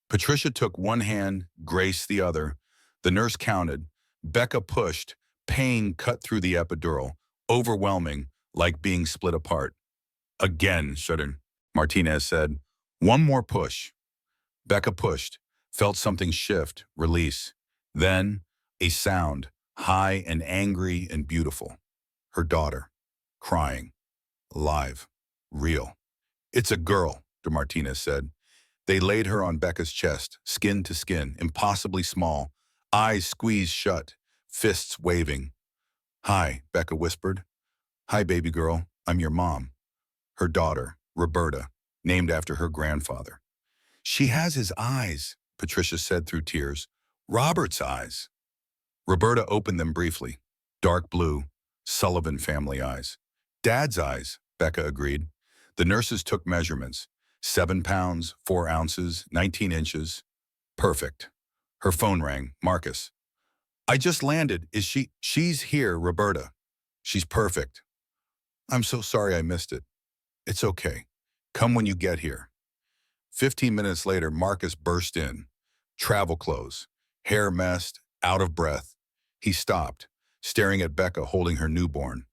Patricia took one hand, Grace the other. The nurse counted. Becca pushed. Pain cut through the epidural. Overwhelming, like being split apart. Again, shuddered. Martinez said. One more push. Becca pushed. Felt something shift, release. Then, a sound, high and angry and beautiful. Her daughter, crying, alive, real. It's a girl, Dr. Martinez said. They laid her on Becca's chest, skin to skin, impossibly small, eyes squeezed shut, fists waving. Hi, Becca whispered. Hi, baby girl, I'm your mom. Her daughter, Roberta, named after her grandfather. She has his eyes, Patricia said through tears. Robert's eyes. Roberta opened them briefly. Dark blue, Sullivan family eyes. Dad's eyes, Becca agreed. The nurses took measurements. 7 pounds, 4 ounces, 19 inches. Perfect. Her phone rang. Marcus. I just landed. Is she? She's here, Roberta. She's perfect. I'm so sorry I missed it. It's okay. Come when you get here. 15 minutes later, Marcus burst in. Travel clothes, hair messed, out of breath. He stopped, staring at Becca holding her newborn.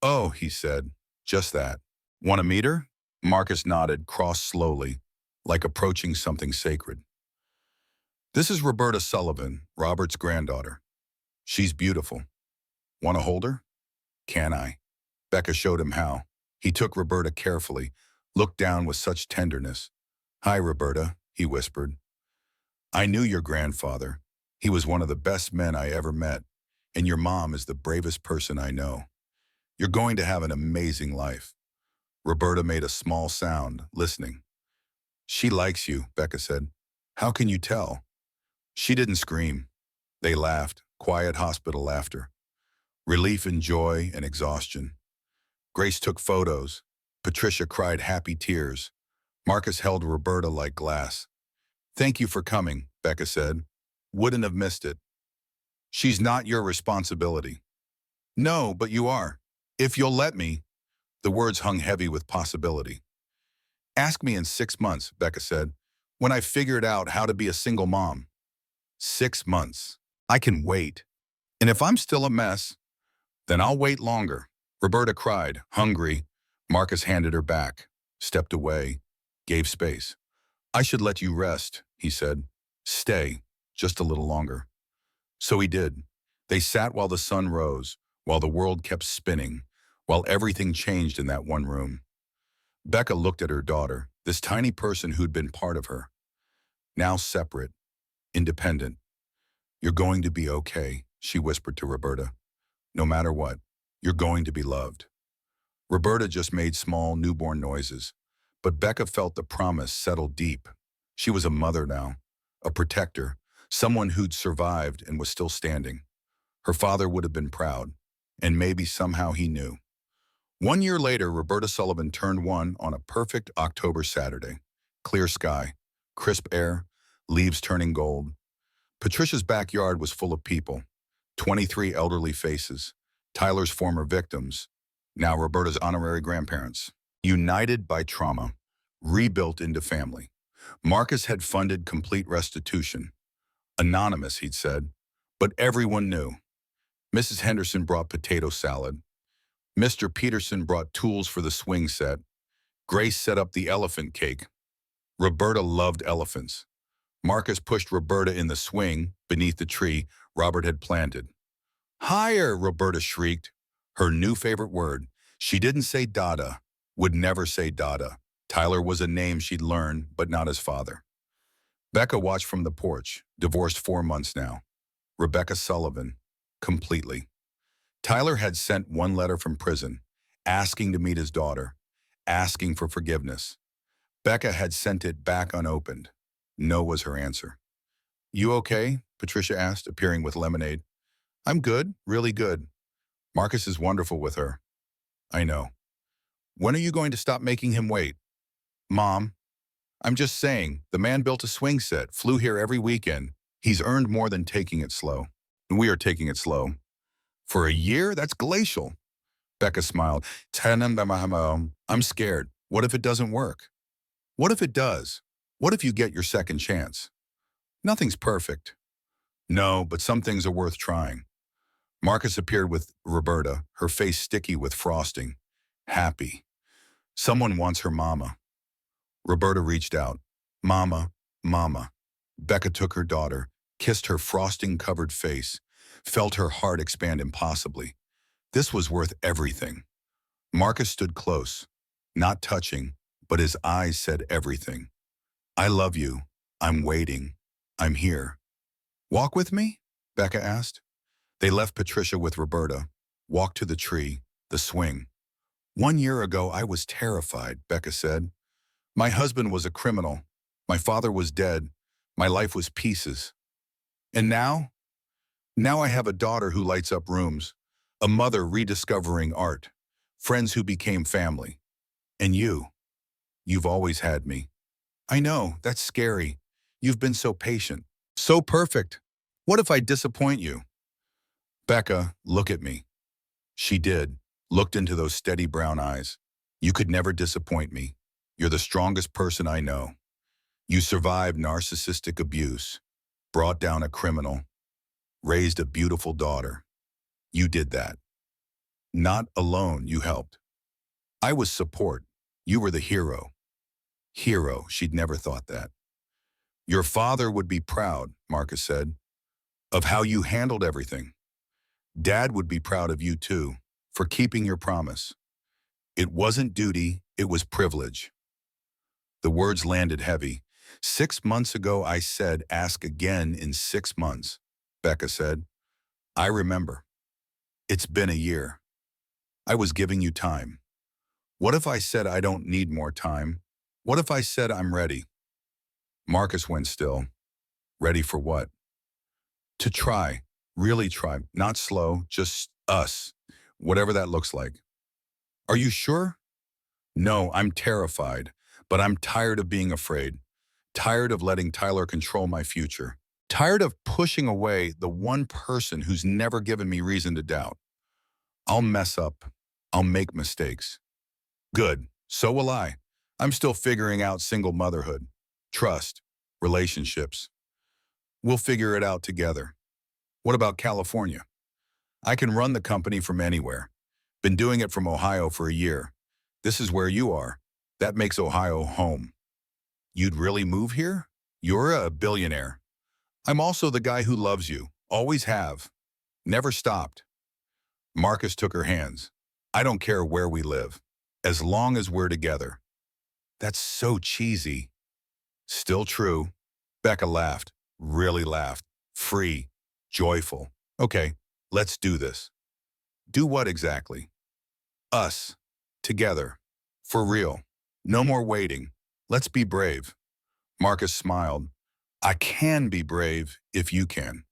Oh, he said, just that. Want to meet her? Marcus nodded, crossed slowly, like approaching something sacred. This is Roberta Sullivan, Robert's granddaughter. She's beautiful. Want to hold her? Can I? Becca showed him how. He took Roberta carefully, looked down with such tenderness. Hi, Roberta, he whispered. I knew your grandfather. He was one of the best men I ever met, and your mom is the bravest person I know. You're going to have an amazing life. Roberta made a small sound, listening. She likes you, Becca said. How can you tell? She didn't scream. They laughed, quiet hospital laughter. Relief and joy and exhaustion. Grace took photos. Patricia cried happy tears. Marcus held Roberta like glass. Thank you for coming, Becca said. Wouldn't have missed it. She's not your responsibility. No, but you are. If you'll let me. The words hung heavy with possibility. Ask me in 6 months, Becca said, when I figured out how to be a single mom. 6 months. I can wait. And if I'm still a mess, then I'll wait longer. Roberta cried, hungry. Marcus handed her back, stepped away, gave space. I should let you rest, he said. Stay, just a little longer. So he did. They sat while the sun rose, while the world kept spinning, while everything changed in that one room. Becca looked at her daughter, this tiny person who'd been part of her. Now separate, independent. You're going to be okay, she whispered to Roberta. No matter what, you're going to be loved. Roberta just made small, newborn noises, but Becca felt the promise settle deep. She was a mother now, a protector, someone who'd survived and was still standing. Her father would have been proud, and maybe somehow he knew. 1 year later, Roberta Sullivan turned one on a perfect October Saturday. Clear sky, crisp air, leaves turning gold. Patricia's backyard was full of people, 23 elderly faces, Tyler's former victims, now Roberta's honorary grandparents, united by trauma, rebuilt into family. Marcus had funded complete restitution. Anonymous, he'd said, but everyone knew. Mrs. Henderson brought potato salad. Mr. Peterson brought tools for the swing set. Grace set up the elephant cake. Roberta loved elephants. Marcus pushed Roberta in the swing beneath the tree Robert had planted. Higher, Roberta shrieked. Her new favorite word. She didn't say Dada, would never say Dada. Tyler was a name she'd learned, but not his father. Becca watched from the porch, divorced 4 months now. Rebecca Sullivan, completely. Tyler had sent one letter from prison, asking to meet his daughter, asking for forgiveness. Becca had sent it back unopened. No was her answer. You okay? Patricia asked, appearing with lemonade. I'm good, really good. Marcus is wonderful with her. I know. When are you going to stop making him wait? Mom, I'm just saying, the man built a swing set, flew here every weekend. He's earned more than taking it slow. And we are taking it slow. For a year? That's glacial. Becca smiled. I'm scared. What if it doesn't work? What if it does? What if you get your second chance? Nothing's perfect. No, but some things are worth trying. Marcus appeared with Roberta, her face sticky with frosting. Happy. Someone wants her mama. Roberta reached out. Mama, mama. Becca took her daughter, kissed her frosting-covered face, felt her heart expand impossibly. This was worth everything. Marcus stood close, not touching, but his eyes said everything. I love you. I'm waiting. I'm here. Walk with me? Becca asked. They left Patricia with Roberta, walked to the tree, the swing. 1 year ago, I was terrified, Becca said. My husband was a criminal. My father was dead. My life was pieces. And now? Now I have a daughter who lights up rooms, a mother rediscovering art, friends who became family. And you've always had me. I know, that's scary. You've been so patient, so perfect. What if I disappoint you? Becca, look at me. She did, looked into those steady brown eyes. You could never disappoint me. You're the strongest person I know. You survived narcissistic abuse, brought down a criminal, raised a beautiful daughter. You did that. Not alone, you helped. I was support. You were the hero. Hero, she'd never thought that. Your father would be proud, Marcus said, of how you handled everything. Dad would be proud of you too, for keeping your promise. It wasn't duty, it was privilege. The words landed heavy. 6 months ago, I said, ask again in 6 months, Becca said. I remember. It's been a year. I was giving you time. What if I said I don't need more time? What if I said I'm ready? Marcus went still. Ready for what? To try, really try, not slow, just us, whatever that looks like. Are you sure? No, I'm terrified, but I'm tired of being afraid. Tired of letting Tyler control my future. Tired of pushing away the one person who's never given me reason to doubt. I'll mess up. I'll make mistakes. Good. So will I. I'm still figuring out single motherhood, trust, relationships. We'll figure it out together. What about California? I can run the company from anywhere. Been doing it from Ohio for a year. This is where you are. That makes Ohio home. You'd really move here? You're a billionaire. I'm also the guy who loves you. Always have. Never stopped. Marcus took her hands. I don't care where we live, as long as we're together. That's so cheesy. Still true. Becca laughed, really laughed. Free, joyful. Okay, let's do this. Do what exactly? Us. Together. For real. No more waiting. Let's be brave. Marcus smiled. I can be brave if you can.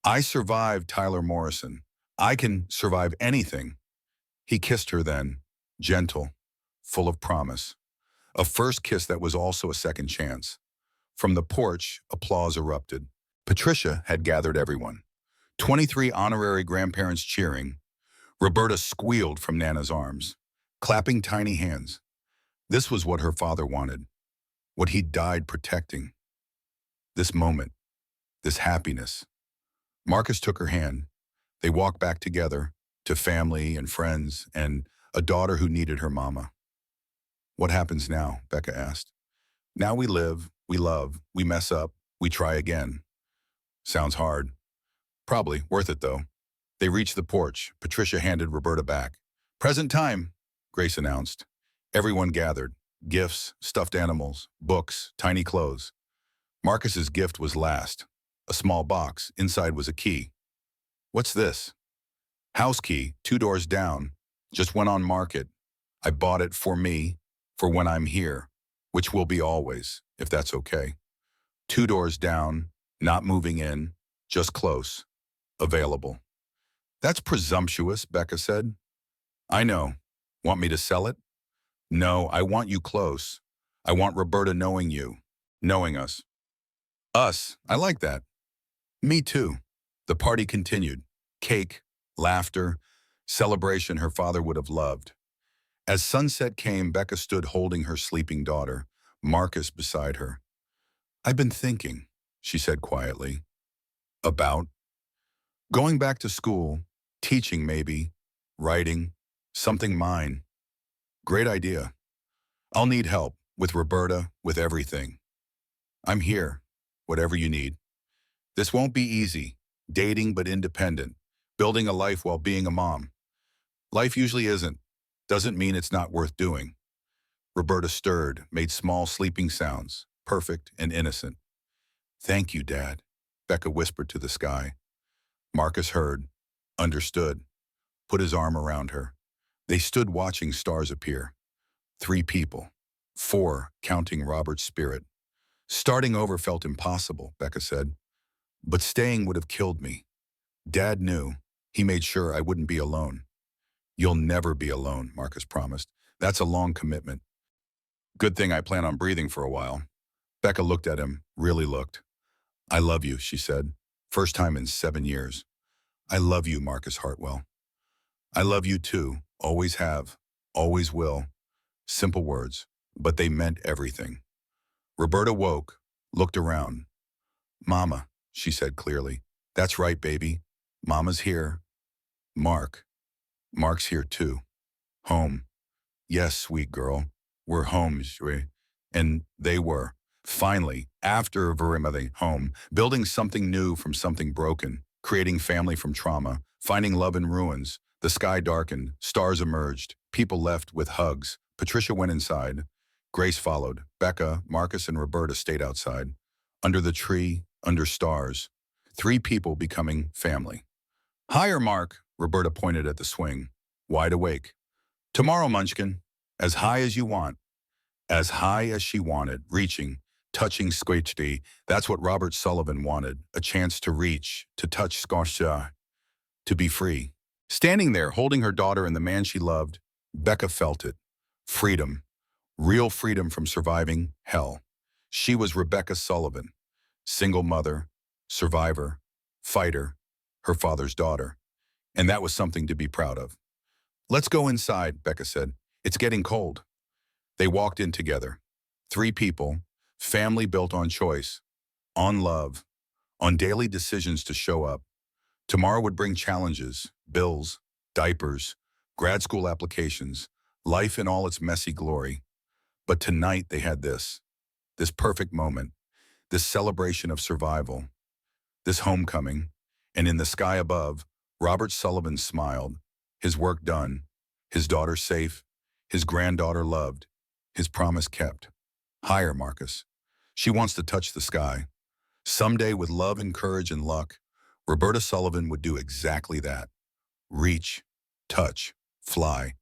I survived Tyler Morrison. I can survive anything. He kissed her then, gentle, full of promise. A first kiss that was also a second chance. From the porch, applause erupted. Patricia had gathered everyone. 23 honorary grandparents cheering. Roberta squealed from Nana's arms, clapping tiny hands. This was what her father wanted, what he died protecting. This moment, this happiness. Marcus took her hand. They walked back together to family and friends and a daughter who needed her mama. What happens now? Becca asked. Now we live, we love, we mess up, we try again. Sounds hard. Probably, worth it though. They reached the porch. Patricia handed Roberta back. Present time, Grace announced. Everyone gathered. Gifts, stuffed animals, books, tiny clothes. Marcus's gift was last. A small box. Inside was a key. What's this? House key, 2 doors down. Just went on market. I bought it for me, for when I'm here, which will be always, if that's okay. 2 doors down, not moving in, just close, available. That's presumptuous, Becca said. I know. Want me to sell it? No, I want you close. I want Roberta knowing you, knowing us. Us, I like that. Me too. The party continued. Cake, laughter, celebration her father would have loved. As sunset came, Becca stood holding her sleeping daughter, Marcus beside her. I've been thinking, she said quietly. About? Going back to school, teaching maybe, writing, something mine. Great idea. I'll need help, with Roberta, with everything. I'm here, whatever you need. This won't be easy, dating but independent, building a life while being a mom. Life usually isn't. Doesn't mean it's not worth doing. Roberta stirred, made small sleeping sounds, perfect and innocent. Thank you, Dad, Becca whispered to the sky. Marcus heard, understood, put his arm around her. They stood watching stars appear. 3 people, 4 counting Robert's spirit. Starting over felt impossible, Becca said, but staying would have killed me. Dad knew. He made sure I wouldn't be alone. You'll never be alone, Marcus promised. That's a long commitment. Good thing I plan on breathing for a while. Becca looked at him, really looked. I love you, she said. First time in 7 years. I love you, Marcus Hartwell. I love you too. Always have. Always will. Simple words, but they meant everything. Roberta woke, looked around. Mama, she said clearly. That's right, baby. Mama's here. Mark's here too. Home. Yes, sweet girl. We're home, Joy. And they were. Finally, after Verimade home, building something new from something broken, creating family from trauma, finding love in ruins. The sky darkened, stars emerged, people left with hugs. Patricia went inside. Grace followed. Becca, Marcus, and Roberta stayed outside. Under the tree, under stars. 3 people becoming family. Higher, Mark, Roberta pointed at the swing. Wide awake. Tomorrow, Munchkin. As high as you want. As high as she wanted, reaching, touching Squatchy. That's what Robert Sullivan wanted, a chance to reach, to touch Squatchy, to be free. Standing there, holding her daughter and the man she loved, Becca felt it. Freedom. Real freedom from surviving hell. She was Rebecca Sullivan. Single mother, survivor, fighter, her father's daughter. And that was something to be proud of. Let's go inside, Becca said. It's getting cold. They walked in together. Three people, family built on choice, on love, on daily decisions to show up. Tomorrow would bring challenges, bills, diapers, grad school applications, life in all its messy glory. But tonight they had this perfect moment, this celebration of survival, this homecoming. And in the sky above, Robert Sullivan smiled, his work done, his daughter safe, his granddaughter loved, his promise kept. Higher, Marcus. She wants to touch the sky. Someday, with love and courage and luck, Roberta Sullivan would do exactly that. Reach, touch, fly,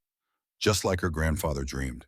just like her grandfather dreamed.